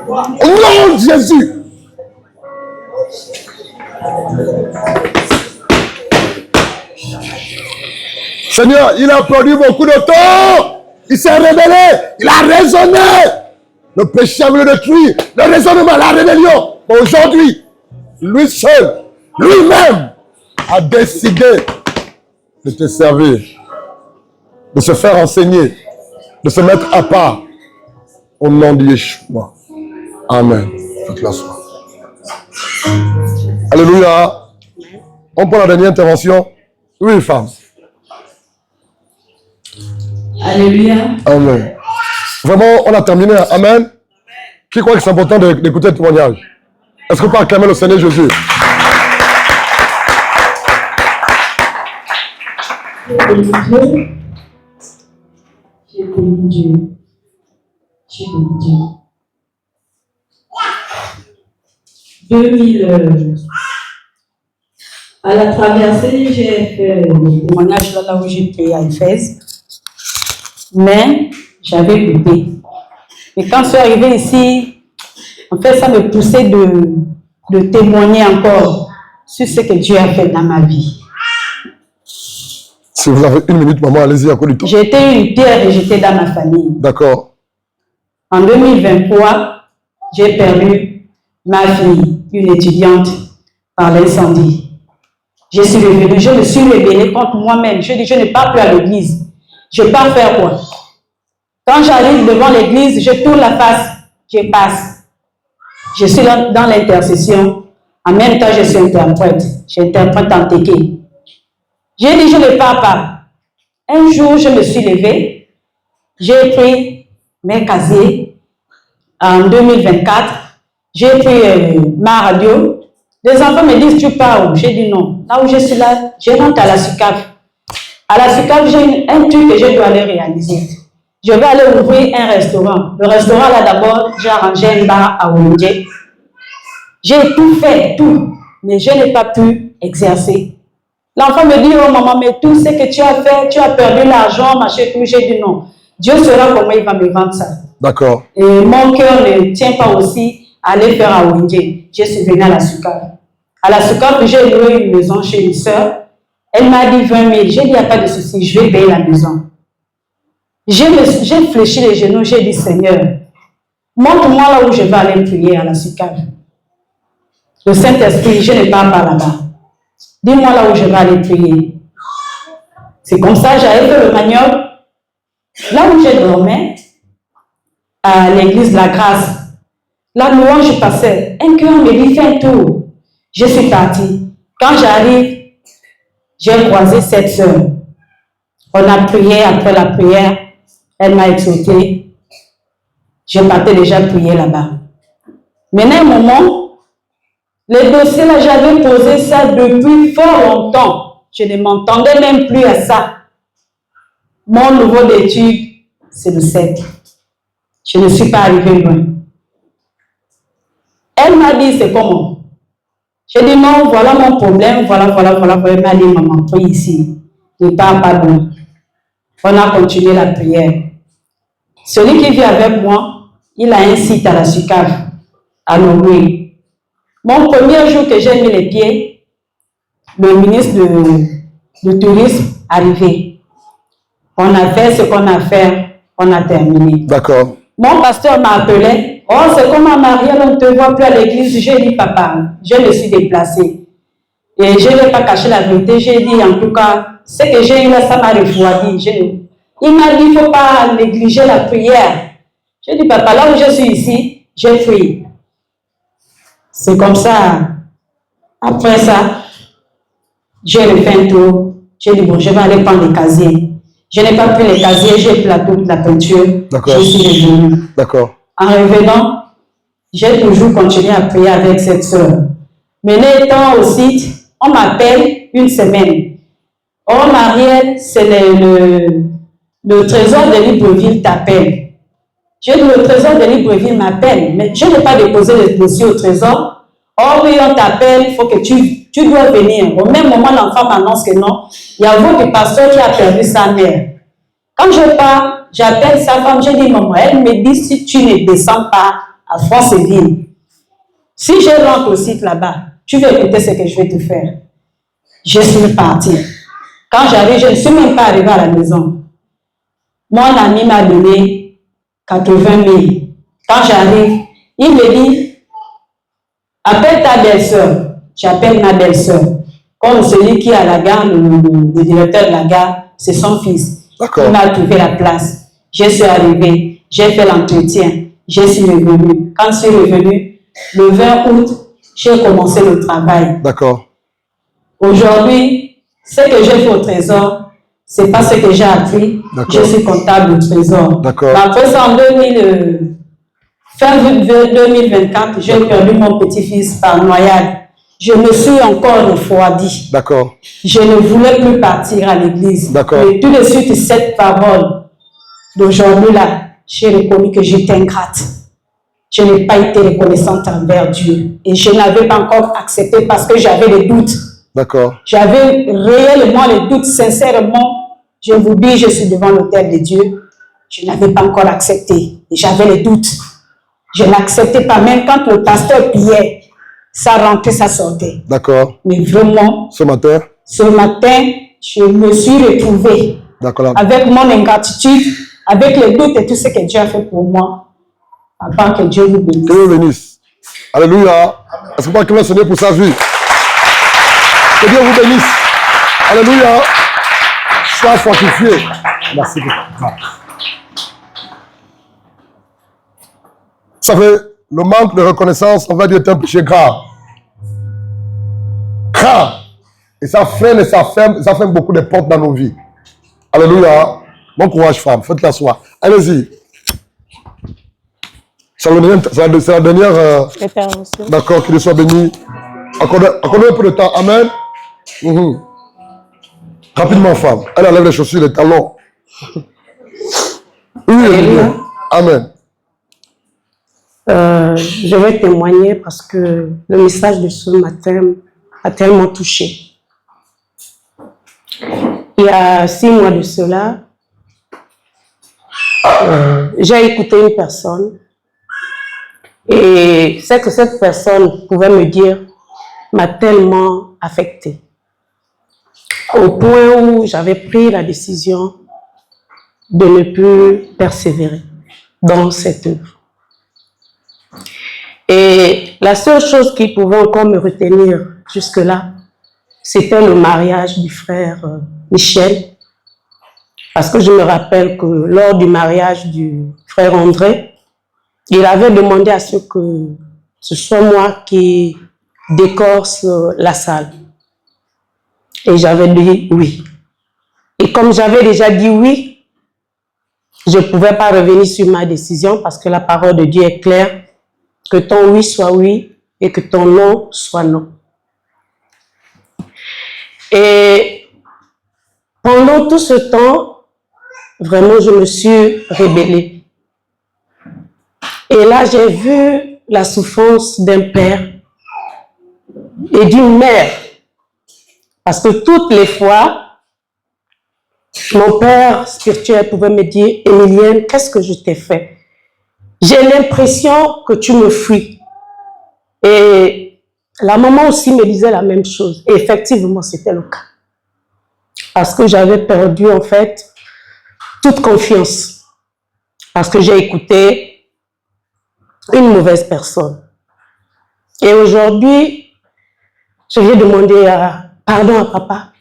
Au nom de Jésus. Seigneur, il a perdu beaucoup de temps. Il s'est rebellé. Il a raisonné. Le péché a voulu le détruire. Le raisonnement, la rébellion. Aujourd'hui, lui seul, lui-même, a décidé de te servir, de se faire enseigner, de se mettre à part. Au nom de Yeshua. Amen. Toute la soirée. Alléluia. On prend la dernière intervention. Oui, femme. Alléluia. Amen. Vraiment, on a terminé. Amen. Qui croit que c'est important d'écouter le témoignage? Est-ce qu'on peut acclamer le Seigneur Jésus? J'ai béni Dieu. J'ai béni Dieu. J'ai béni Dieu. 2000, à la traversée, j'ai fait le témoignage là où j'ai payé à Éphèse. Mais j'avais coupé. Et quand je suis arrivée ici, en fait, ça me poussait de témoigner encore sur ce que Dieu a fait dans ma vie. Si vous avez une minute, maman, allez-y, à quoi du temps. J'étais une pierre et j'étais dans ma famille. D'accord. En 2023, j'ai perdu ma fille, une étudiante, par l'incendie. Je suis revenue, je me suis rebellée contre moi-même. Je dis, je n'ai pas plus à l'église. Je ne vais pas faire quoi? Quand j'arrive devant l'église, je tourne la face, je passe. Je suis dans l'intercession. En même temps, je suis interprète. J'interprète en téké. J'ai dit, je ne pars pas. Un jour, je me suis levée. J'ai pris mes casiers. En 2024, j'ai pris ma radio. Les enfants me disent, tu pars où? J'ai dit non. Là où je suis là, je rentre à la SUCAF. À la SUCAF, j'ai un truc que je dois aller réaliser. Je vais aller ouvrir un restaurant. Le restaurant, là, d'abord, j'ai arrangé un bar à Oumdje. J'ai tout fait, tout. Mais je n'ai pas pu exercer. L'enfant me dit, oh maman, mais tout ce que tu as fait, tu as perdu l'argent, machin, tout. J'ai dit non. Dieu saura comment il va me vendre ça. D'accord. Et mon cœur ne tient pas aussi à aller faire à Oumdje. Je suis venue à la SUCAF. À la SUCAF, j'ai loué une maison chez une soeur. Elle m'a dit 20 000. J'ai dit, il n'y a pas de souci, je vais payer la maison. J'ai fléchi les genoux, j'ai dit, Seigneur, montre-moi là où je vais aller prier à la SUCAF. Le Saint-Esprit, je ne pars pas là-bas. Dis-moi là où je vais aller prier. C'est comme ça, j'avais fait le manioc. Là où je dormais, à l'église de la Grâce, la louange passait. Un cœur me dit, fais un tour. Je suis partie. Quand j'arrive, j'ai croisé cette sœur. On a prié, après la prière, elle m'a exhorté. Je partais déjà prier là-bas. Maintenant, un moment, les dossiers là, j'avais posé ça depuis fort longtemps. Je ne m'entendais même plus à ça. Mon niveau d'études, c'est le 7. Je ne suis pas arrivée loin. Elle m'a dit, c'est comment? J'ai dit, non, voilà mon problème, voilà. Elle m'a dit, maman, prie ici. Ne pars pas loin. On a continué la prière. Celui qui vit avec moi, il a un site à la SUCAV, à Norway. Mon premier jour que j'ai mis les pieds, le ministre du Tourisme arrivé. On a fait ce qu'on a fait, on a terminé. D'accord. Mon pasteur m'a appelé. Oh, c'est comme à Marielle, on ne te voit plus à l'église. J'ai dit, papa, je me suis déplacée. Et je n'ai pas caché la vérité. J'ai dit, en tout cas, ce que j'ai eu là, ça m'a refroidi. Il m'a dit, il ne faut pas négliger la prière. J'ai dit, papa, là où je suis ici, j'ai prié. C'est comme ça. Après ça, j'ai refait un tour. J'ai dit, bon, je vais aller prendre les casiers. Je n'ai pas pris les casiers, j'ai pris toute la peinture. Je suis revenue. D'accord. En revenant, j'ai toujours continué à prier avec cette soeur. Mais étant au site, on m'appelle une semaine. Oh, Marielle, c'est le trésor de Libreville t'appelle. J'ai dit, le trésor de Libreville m'appelle, mais je n'ai pas déposé le dossier au trésor. Oh oui, on t'appelle, il faut que tu dois venir. Au même moment, l'enfant m'annonce que non. Il y a votre pasteur qui a perdu sa mère. Quand je pars, j'appelle sa femme, je dis, maman, elle me dit, si tu ne descends pas à Franceville, si je rentre au site là-bas, tu vas écouter ce que je vais te faire. Je suis partie. Quand j'arrive, je ne suis même pas arrivée à la maison. Mon ami m'a donné 80 000. Quand j'arrive, il me dit, appelle ta belle-sœur. J'appelle ma belle-sœur. Comme celui qui est à la gare, le directeur de la gare, c'est son fils. Il m'a trouvé la place. Je suis arrivée, j'ai fait l'entretien, je suis revenue. Quand je suis revenue, le 20 août, j'ai commencé le travail. D'accord. Aujourd'hui, ce que j'ai fait au trésor, c'est pas ce que j'ai appris. Je suis comptable au trésor. D'accord. Après ça, en fin 2024, j'ai perdu mon petit-fils par noyade. Je me suis encore refroidi. D'accord. Je ne voulais plus partir à l'église. D'accord. Et tout de suite, cette parole d'aujourd'hui là, j'ai reconnu que j'étais ingrate. Je n'ai pas été reconnaissante envers Dieu. Et je n'avais pas encore accepté parce que j'avais des doutes. D'accord. J'avais réellement les doutes, sincèrement. Je vous dis, je suis devant l'autel de Dieu. Je n'avais pas encore accepté. Et j'avais les doutes. Je n'acceptais pas, même quand le pasteur priait. Ça rentrait, ça sortait. D'accord. Mais vraiment, ce matin, je me suis retrouvée avec mon ingratitude, avec les doutes et tout ce que Dieu a fait pour moi. À part que Dieu vous bénisse. Que Dieu vous bénisse. Alléluia. Est-ce qu'on peut acclamer le Seigneur pour sa vie? Que Dieu vous bénisse. Alléluia. Sois fortifié. Merci beaucoup. Vous savez, le manque de reconnaissance, on va dire, est un péché grave. Grave. Et ça freine et ça ferme beaucoup de portes dans nos vies. Alléluia. Bon courage, femme. Faites-la soir. Allez-y. C'est la dernière. D'accord, qu'il soit béni. Accordez un peu de temps. Amen. Rapidement, femme. Elle enlève les chaussures, les talons. Oui, amen. Je vais témoigner parce que le message de ce matin a tellement touché. Il y a 6 mois de cela, j'ai écouté une personne et ce que cette personne pouvait me dire m'a tellement affectée. Au point où j'avais pris la décision de ne plus persévérer dans cette œuvre. Et la seule chose qui pouvait encore me retenir jusque-là, c'était le mariage du frère Michel. Parce que je me rappelle que lors du mariage du frère André, il avait demandé à ce que ce soit moi qui décore la salle. Et j'avais dit oui. Et comme j'avais déjà dit oui, je ne pouvais pas revenir sur ma décision parce que la parole de Dieu est claire, que ton oui soit oui et que ton non soit non. Et pendant tout ce temps, vraiment, je me suis rebellée. Et là, j'ai vu la souffrance d'un père et d'une mère. Parce que toutes les fois, mon père spirituel pouvait me dire, Emilienne, qu'est-ce que je t'ai fait? J'ai l'impression que tu me fuis. Et la maman aussi me disait la même chose. Et effectivement, c'était le cas. Parce que j'avais perdu, en fait, toute confiance. Parce que j'ai écouté une mauvaise personne. Et aujourd'hui, je viens demander pardon à papa.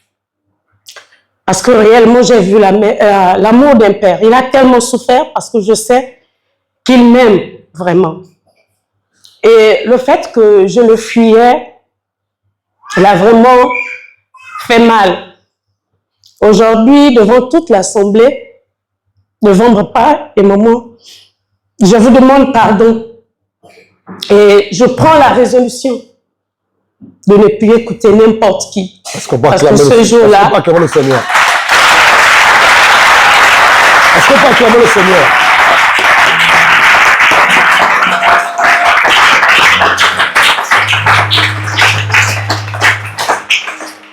Parce que réellement, j'ai vu l'amour d'un père. Il a tellement souffert parce que je sais qu'il m'aime vraiment. Et le fait que je le fuyais, l'a vraiment fait mal. Aujourd'hui, devant toute l'assemblée, devant papa et maman, je vous demande pardon. Et je prends la résolution de ne plus écouter n'importe qui. Parce que ce jour-là... Est-ce qu'on peut acclamer le Seigneur? Est-ce qu'on peut acclamer le Seigneur?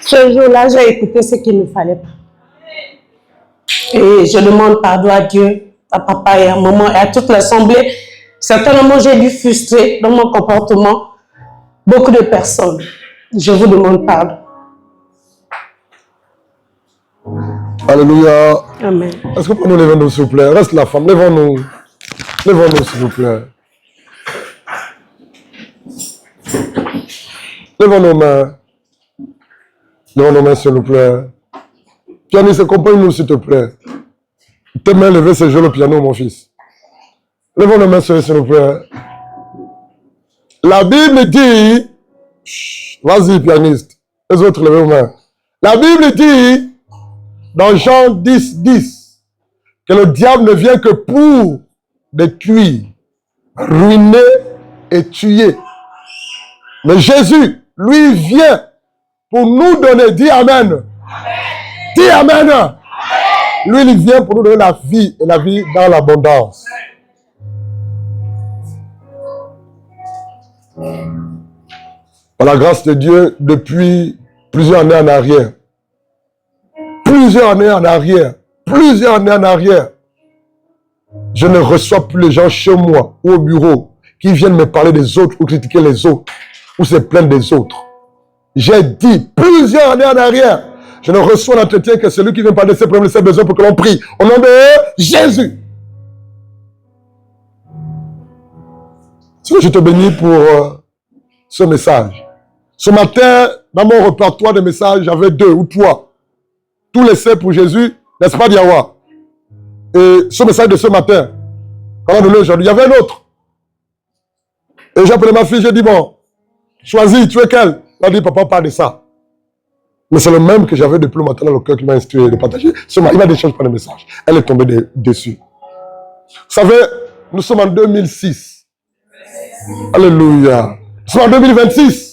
Ce jour-là, j'ai écouté ce qu'il ne fallait pas. Et je demande pardon à Dieu, à papa et à maman et à toute l'assemblée. Certainement, j'ai dû frustrer dans mon comportement beaucoup de personnes. Je vous demande pardon. Alléluia. Amen. Est-ce que vous pouvez nous lever, s'il vous plaît? Reste la femme, levons-nous. Levons-nous, s'il vous plaît. Levons nos mains. Levons nos mains, s'il vous plaît. Pianiste, accompagne-nous, s'il te plaît. Tes mains levées, c'est jouer le piano, mon fils. Levons nos mains, s'il vous plaît. La Bible dit... Vas-y, pianiste. Les autres, levez vos mains. La Bible dit, dans Jean 10, 10, que le diable ne vient que pour détruire, ruiner et tuer. Mais Jésus, lui, vient pour nous donner. Dis Amen. Dis Amen. Lui, il vient pour nous donner la vie et la vie dans l'abondance. Par la grâce de Dieu, depuis plusieurs années en arrière, je ne reçois plus les gens chez moi ou au bureau qui viennent me parler des autres ou critiquer les autres ou se plaindre des autres. J'ai dit plusieurs années en arrière, je ne reçois l'entretien que celui qui vient parler de ses problèmes, de ses besoins pour que l'on prie. Au nom de Jésus. Je te bénis pour ce message. Ce matin, dans mon répertoire de messages, j'avais 2 ou 3. Tous les saints pour Jésus, n'est-ce pas, Diawa? Et ce message de ce matin, qu'on a donné aujourd'hui, il y avait un autre. Et j'ai appelé ma fille, j'ai dit, bon, choisis, tu es quelle? Elle a dit, papa, parle de ça. Mais c'est le même que j'avais depuis le matin dans le cœur qui m'a instruit de partager. Il m'a dit, change pas de message. Elle est tombée dessus. Vous savez, nous sommes en 2006. Alléluia. Nous sommes en 2026.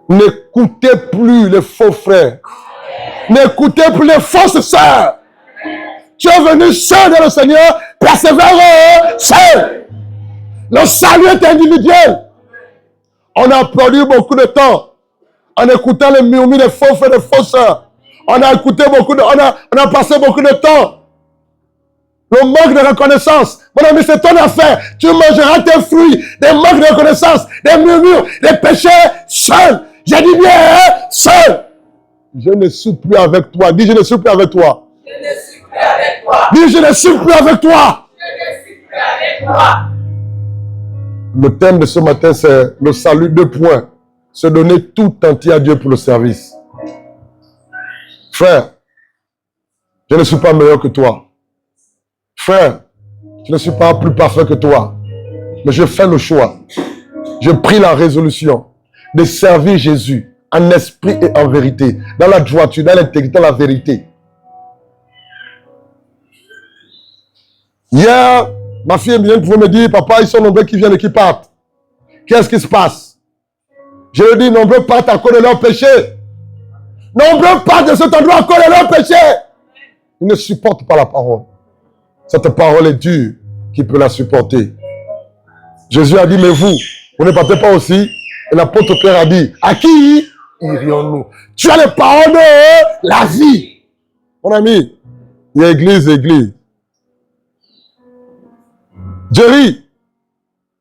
N'écoutez plus les faux frères. N'écoutez plus les fausses sœurs. Tu es venu seul dans le Seigneur, persévère seul. Le salut est individuel. On a perdu beaucoup de temps en écoutant les murmures des faux frères et des fausses sœurs. On a écouté beaucoup de, on a passé beaucoup de temps. Le manque de reconnaissance. Mon ami, c'est ton affaire. Tu mangeras tes fruits, des manques de reconnaissance, des murmures, des péchés seul. J'ai dit bien, seul. Je ne suis plus avec toi. Dis, je ne suis plus avec toi. Je ne suis plus avec toi. Dis, je ne suis plus avec toi. Je ne suis plus avec toi. Le thème de ce matin, c'est le salut, 2 points. Se donner tout entier à Dieu pour le service. Frère, je ne suis pas meilleur que toi. Frère, je ne suis pas plus parfait que toi. Mais je fais le choix. Je pris la résolution de servir Jésus en esprit et en vérité. Dans la droiture, dans l'intégrité, dans la vérité. Hier, ma fille vient pour me dire, papa, ils sont nombreux qui viennent et qui partent. Qu'est-ce qui se passe? Je lui dis, nombreux partent à cause de leur péché. Nombreux partent de cet endroit à cause de leur péché. Ils ne supportent pas la parole. Cette parole est dure. Qui peut la supporter? Jésus a dit, mais vous ne partez pas aussi? Et l'apôtre Pierre a dit, à qui irions-nous? Tu as les paroles de la vie. Mon ami, il y a église. Jerry,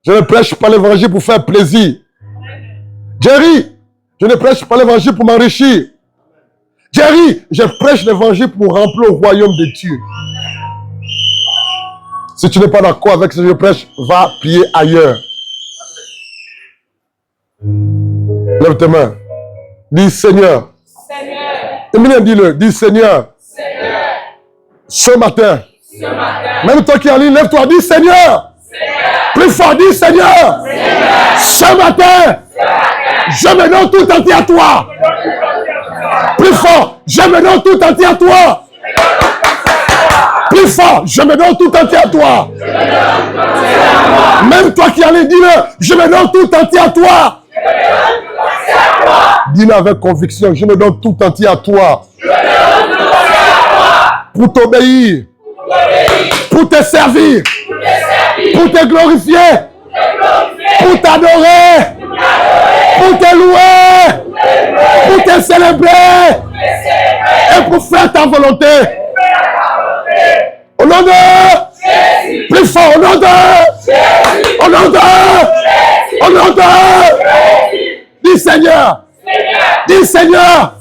je ne prêche pas l'évangile pour faire plaisir. Jerry, je ne prêche pas l'évangile pour m'enrichir. Jerry, je prêche l'évangile pour remplir le royaume de Dieu. Si tu n'es pas d'accord avec ce que je prêche, va prier ailleurs. Lève tes mains. Dis Seigneur. Emilien, dis-le. Dis Seigneur. Ce matin. Même toi qui es en ligne, lève-toi. Dis Seigneur. Plus fort, dis Seigneur. Ce matin. Je me donne tout entier à toi. Plus fort. Je me donne tout entier à toi. Plus fort, je me donne tout entier à toi. Même toi qui allais dire, je me donne tout entier à toi. Dis-le avec conviction, je me donne tout entier à toi. Pour t'obéir, pour te servir, pour te glorifier, pour t'adorer, pour te louer, pour te célébrer et pour faire ta volonté. Au nom de Jésus. Plus fort, au nom de Jésus. Au nom de Jésus. Au nom de Jésus. Dis Seigneur. Dis Seigneur.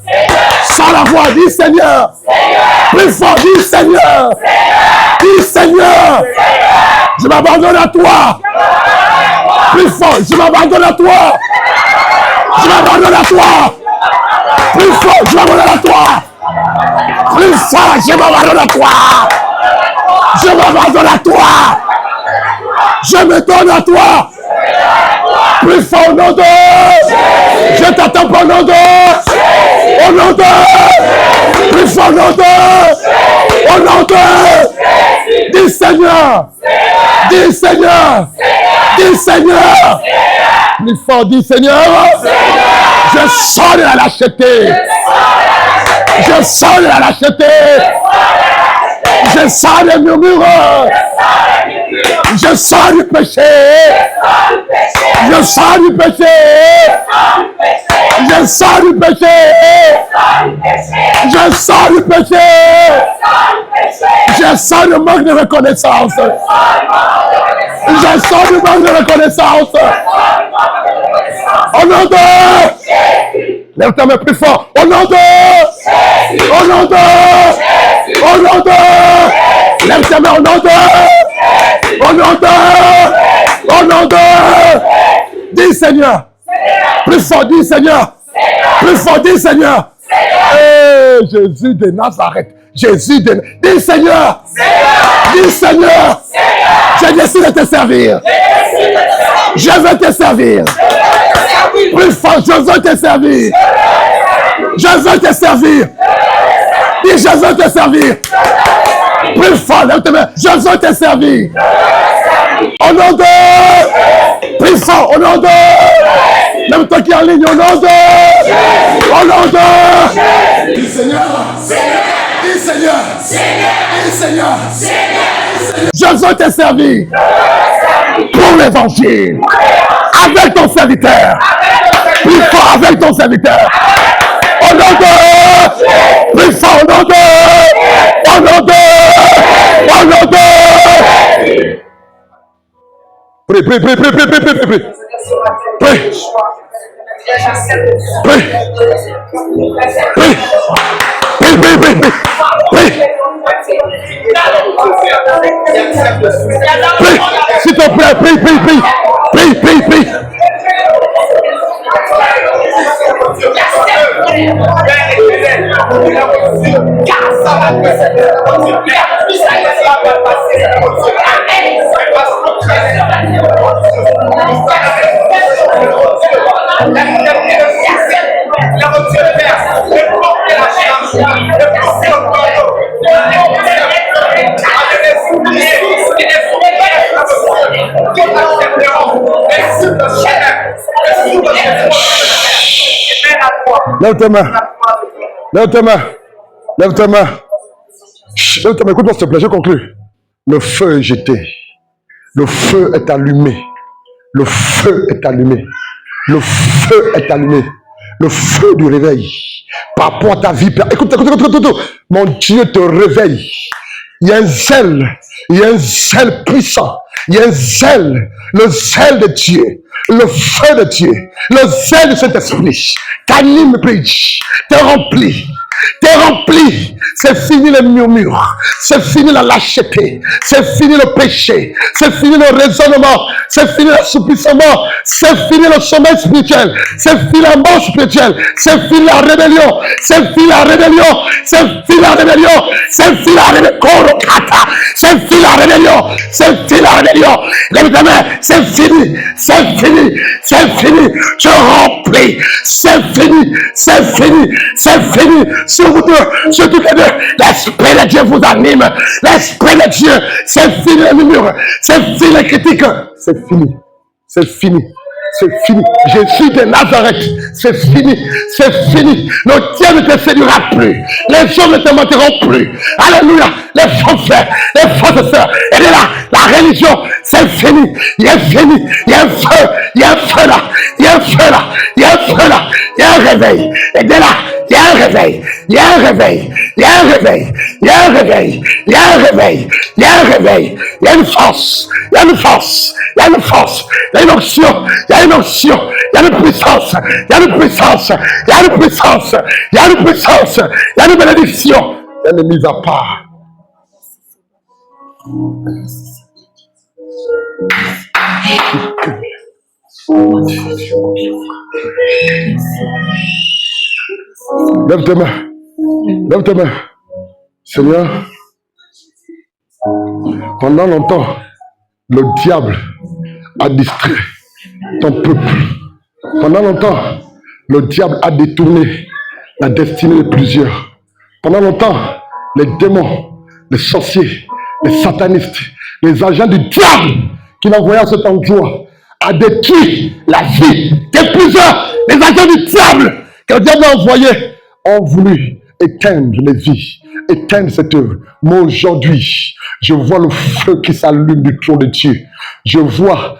Sans la voix, dis Seigneur. Plus fort, dis Seigneur. Dis Seigneur. Je m'abandonne à toi. Plus fort, je m'abandonne à toi. Je m'abandonne à toi. Plus fort, je m'abandonne à toi. Plus fort, je m'abandonne à toi. Je m'abandonne à toi. Je me donne à toi. Plus fort au nom de Jésus. Je t'attends pas au nom de Jésus. Au nom de Jésus. Plus fort au nom de Jésus. Au nom de Jésus. Dis Seigneur. Dis Seigneur. Dis Seigneur. Plus fort, dis Seigneur. Je sors de la lâcheté. Je sors de la lâcheté. Je sors des murmures. Je sors du péché. Je sors du péché. Je sors du péché. Je sors du péché. Je sors du manque de reconnaissance. Je sors du manque de reconnaissance. Au nom de... Lève ta main plus fort. Au nom de... Au nom de... Au nom de... Lève ta main au nom de... Au nom de... Au nom de... Dis Seigneur. Plus fort, dis Seigneur. Plus fort, dis Seigneur. Hey, Jésus de Nazareth. Jésus de... Dis Seigneur. Dis Seigneur. Je décide de te servir. Je veux te servir. Plus fort, je veux te servir. Je veux te servir. Dis, je veux te servir. Plus fort, lève tes mains. Je veux te servir. Au nom de... Plus fort, au nom de... Même toi qui es en ligne, au nom de... Au nom de... Dis Seigneur. Dis Seigneur. Dis Seigneur. Je veux te servir. Pour l'évangile. Avec ton serviteur. Plus fort avec ton serviteur. Au nom de... Plus fort au nom de... Au nom de... Au nom de... Prie, prie, prie, prie, prie, prie, prie, prie. Prie. Prie. Prie. Prie, prie, prie, prie. Prie. Prie. S'il te plaît, prie, prie, prie. Prie, prie, prie. Lève tes mains. Lève tes mains. Lève tes mains. Lève tes mains. Écoute-moi s'il te plaît, je conclue. Le feu est jeté. Le feu est allumé. Le feu est allumé. Le feu est allumé. Le feu du réveil. Par rapport à ta vie. Écoute. Mon Dieu te réveille. Il y a un zèle. Il y a un zèle puissant. Il y a un zèle. Le zèle de Dieu. Le feu de Dieu. Le zèle de Saint-Esprit. T'anime, preach. T'es rempli. T'es rempli. C'est fini les murmures. C'est fini la lâcheté. C'est fini le péché. C'est fini le raisonnement. C'est fini l'assoupissement. C'est fini le sommeil spirituel. C'est fini la mort spirituelle. C'est fini la rébellion. C'est fini la rébellion. C'est fini la rébellion. C'est fini la rébellion. C'est fini la rébellion. C'est fini la rébellion. Lève ta main. C'est fini. C'est fini. C'est fini. Je remplis. C'est fini. C'est fini. C'est fini. Sur vous deux. Sur toutes les deux. L'Esprit de Dieu vous anime. L'Esprit de Dieu. C'est fini les murmures. C'est fini les critiques. C'est fini. C'est fini. C'est fini. Jésus de Nazareth. C'est fini. C'est fini. Le Dieu ne te séduira plus. Les hommes ne te mentiront plus. Alléluia. Les faux frères, les fausses sœurs. Et là, la religion, c'est fini. Il est fini. Il y a un feu. Il y a un feu là. Il y a un feu là. Il y a un feu là. Il y a un réveil. Et de là, il y a un réveil. Il y a un réveil. Il y a un réveil. Il y a un réveil. Il y a un réveil. Il y a un réveil. Il y a une force. Il y a une force. Il y a une force. Il y a une onction. Il y a une onction. Il y a une puissance. Il y a une puissance. Il y a une puissance. Il y a une puissance. Il y a une bénédiction. Il y a une mise à part. Lève tes mains. Lève tes mains. Seigneur, pendant longtemps, le diable a distrait ton peuple. Pendant longtemps, le diable a détourné la destinée de plusieurs. Pendant longtemps, les démons, les sorciers, les satanistes, les agents du diable qui l'envoyaient à cet endroit a détruit la vie de plusieurs. Les agents du diable que le diable a envoyés ont voulu éteindre les vies, éteindre cette œuvre. Mais aujourd'hui, je vois le feu qui s'allume du trône de Dieu. Je vois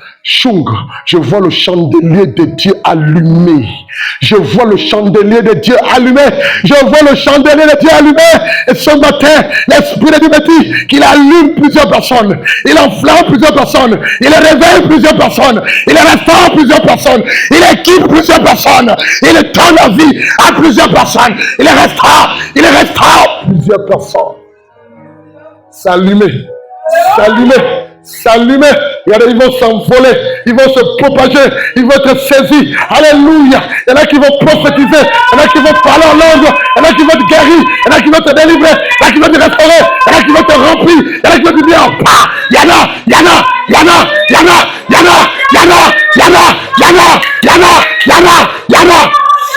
je vois le chandelier de Dieu allumé. Je vois le chandelier de Dieu allumé. Je vois le chandelier de Dieu allumé. Et ce matin, l'Esprit de Dieu me dit qu'il allume plusieurs personnes. Il enflamme plusieurs personnes. Il réveille plusieurs personnes. Il restaure plusieurs personnes. Il équipe plusieurs personnes. Il donne la vie à plusieurs personnes. Il restaure plusieurs personnes. S'allumer. S'allumer. S'allumer. Regardez, ils vont s'envoler, ils vont se propager, ils vont être saisis. Alléluia. Il y en a qui vont prophétiser, il y en a qui vont parler en langue, il y en a qui vont te guérir, il y en a qui vont te délivrer, il y en a qui vont te restaurer, il y en a qui vont te remplir, il y en a qui vont te dire, il y en a, il y en a, il y en a, il y en a, il y en a, il y en a, il y en a, il y en a, il y en a, il y en a, il y en a.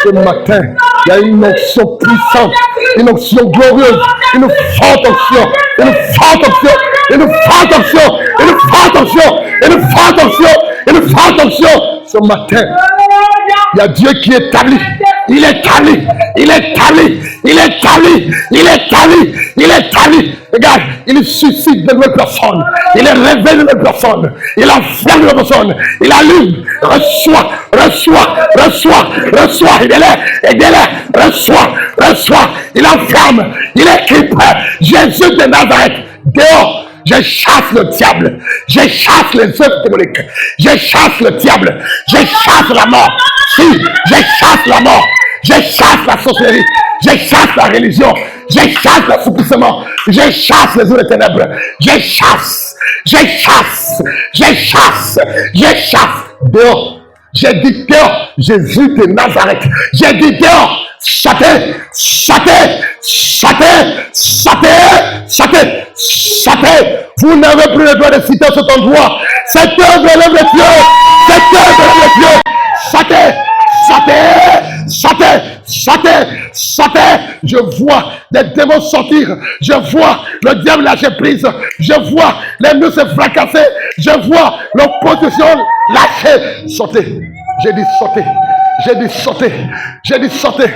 Ce matin, il y a une onction puissante, une onction glorieuse, une forte onction, une forte onction, une forte onction, une forte onction, une forte onction, une forte onction. Ce matin, il y a Dieu qui est établi. Il est établi, il est établi, il est établi, il est établi, il est établi. Regarde, il suscite de nouvelles personnes, il révèle de nouvelles personnes, il enflamme de nouvelles personnes, il allume, reçoit, il est là, reçoit, il enflamme, il équipe. Jésus de Nazareth, dehors. Je chasse le diable, je chasse les œuvres démoniques, je chasse le diable, je chasse la mort. Si, je chasse la mort, je chasse la sorcellerie, je chasse la religion, je chasse l'assouplissement, je chasse les eaux des ténèbres, je chasse. Dehors, j'ai dit dehors, Jésus de Nazareth, j'ai dit dehors, châté. Vous n'avez plus le droit de citer cet endroit. Cette œuvre est l'œuvre de Dieu. Cette œuvre est l'œuvre de Dieu. Châté. sortez, sortez. Je vois des démons sortir. Je vois le diable lâcher prise. Je vois les murs se fracasser. Je vois l'opposition lâcher. Sortez. J'ai dit sortez. J'ai dit sortez. J'ai dit sortez.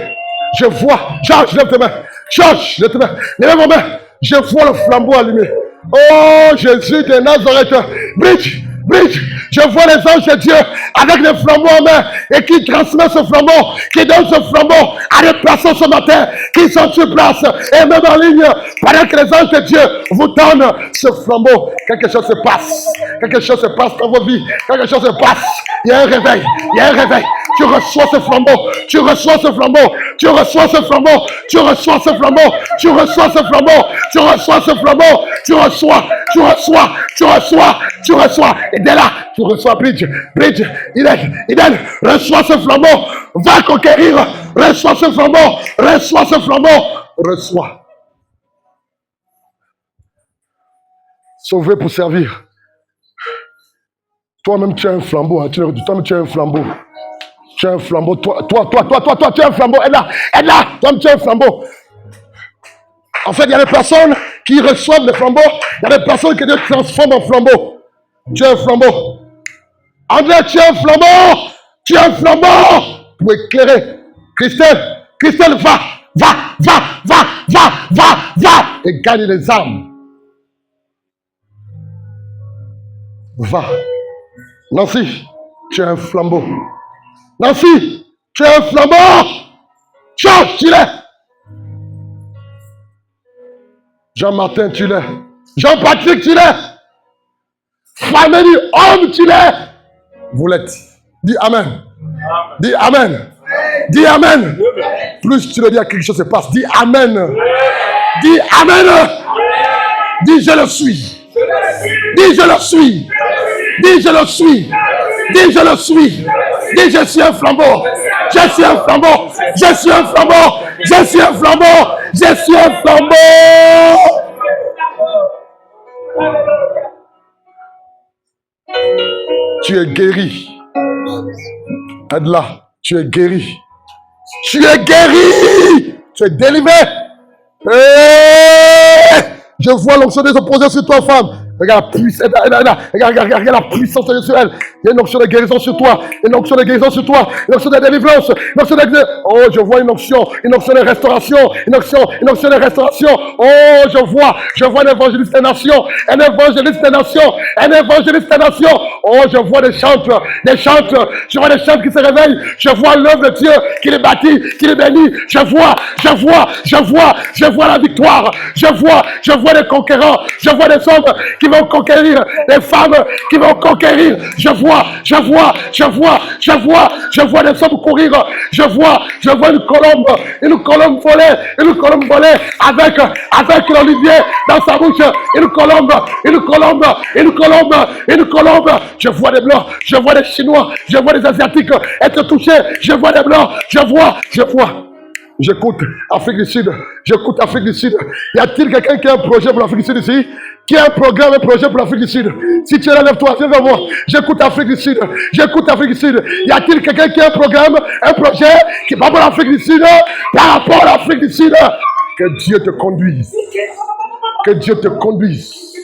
Je vois. Georges, lève tes mains. Georges, lève tes mains. Lève vos mains. Je vois le flambeau allumé. Oh, Jésus de Nazareth. Bridge, Bridge, je vois les anges de Dieu avec des flambeaux en main et qui transmettent ce flambeau, qui donnent ce flambeau à des personnes ce matin qui sont sur place et même en ligne pendant que les anges de Dieu vous donnent ce flambeau. Quelque chose se passe. Quelque chose se passe dans vos vies. Quelque chose se passe. Il y a un réveil. Il y a un réveil. Tu reçois ce flambeau. Tu reçois ce flambeau. Tu reçois ce flambeau. Tu reçois ce flambeau. Tu reçois ce flambeau. Tu reçois ce flambeau. Tu reçois. Tu reçois. Tu reçois. Tu reçois. Et dès là, tu reçois Bridge. Bridge. Iden. Reçois ce flambeau. Va conquérir. Reçois ce flambeau. Reçois ce flambeau. Reçois. Sauvé pour servir. Toi-même, tu as un flambeau. Hein. Toi-même, tu as un flambeau. Tu as un flambeau. Toi, tu as un flambeau. Elle là. Toi-même, tu as un flambeau. En fait, il y a des personnes qui reçoivent des flambeaux. Il y a des personnes qui Dieu transforme en flambeau. Tu as un flambeau. André, tu as un flambeau. Tu as un flambeau pour éclairer. Christelle, va et gagne les âmes. Va. Nancy, tu as un flambeau. Nancy, tu as un flambeau. Georges, tu l'es. Jean-Martin, tu l'es. Jean-Patrick, tu l'es. Famille, homme, tu l'es. Vous l'êtes. Dis Amen. Dis Amen. Dis Amen. Plus tu le dis à quelque chose se passe. Dis Amen. Dis Amen. Dis je le suis. Dis je le suis. Dis je le suis. Dis je le suis. Dis je suis un flambeau. Je suis un flambeau. Je suis un flambeau. Je suis un flambeau. Je suis un flambeau. Tu es guéri. Aide-la. Tu es guéri. Tu es guéri. Tu es délivré. Je vois l'onction des opposés sur toi, femme. Regarde la puissance de sur elle. Il y a une onction de guérison sur toi. Une onction de guérison sur toi. Une onction de délivrance. Une onction de... Oh, je vois une onction de restauration. Une onction de restauration. Oh, je vois un évangéliste des nations. Un évangéliste des nations. Un évangéliste des nations. Oh, je vois des chantres. Je vois des chantres qui se réveillent. Je vois l'œuvre de Dieu qui les bâtit, qui les bénit. Je vois la victoire. Je vois des conquérants. Je vois des hommes qui vont conquérir, des femmes qui vont conquérir. Je vois des hommes courir. Je vois une colombe volée avec l'olivier dans sa bouche. Une colombe. Je vois des blancs, je vois des chinois, je vois des asiatiques être touchés. Je vois des blancs, je vois. J'écoute Afrique du Sud. Y a-t-il quelqu'un qui a un projet pour l'Afrique du Sud ici? Qui a un programme, un projet pour l'Afrique du Sud? Si tu es là, lève-toi, viens vers moi. J'écoute Afrique du Sud. Y a-t-il quelqu'un qui a un programme, un projet qui va pour l'Afrique du Sud? Par rapport à l'Afrique du Sud, que Dieu te conduise. Que Dieu te conduise.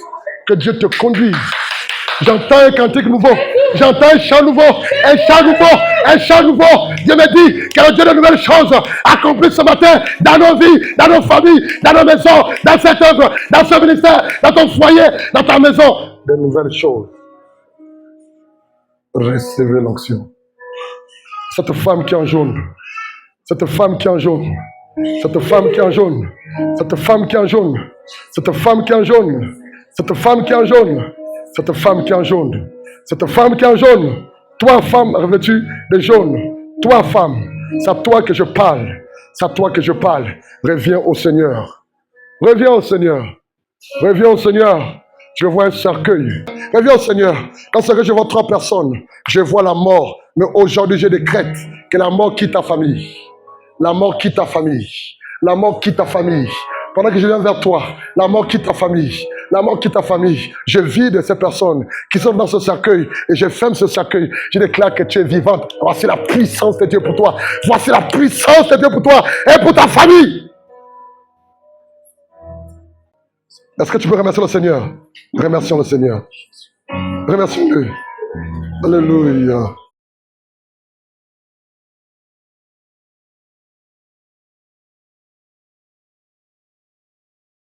J'entends un cantique nouveau. J'entends un chant nouveau. Dieu me dit que le Dieu de nouvelles choses accomplit ce matin dans nos vies, dans nos familles, dans nos maisons, dans cette œuvre, dans ce ministère, dans ton foyer, dans ta maison. De nouvelles choses. Recevez l'onction. Cette femme qui est en jaune. Toi, femme revêtue de jaune. Toi, femme, c'est à toi que je parle. Reviens au Seigneur. Je vois un cercueil. Reviens au Seigneur. Dans ce cercueil, je vois 3 personnes. Je vois la mort. Mais aujourd'hui, je décrète que la mort quitte ta famille. Pendant que je viens vers toi, la mort quitte ta famille. La mort quitte ta famille. Je vide ces personnes qui sont dans ce cercueil et je ferme ce cercueil. Je déclare que tu es vivante. Voici la puissance de Dieu pour toi. Voici la puissance de Dieu pour toi et pour ta famille. Est-ce que tu peux remercier le Seigneur? Remercions le Seigneur. Remercions-le. Alléluia.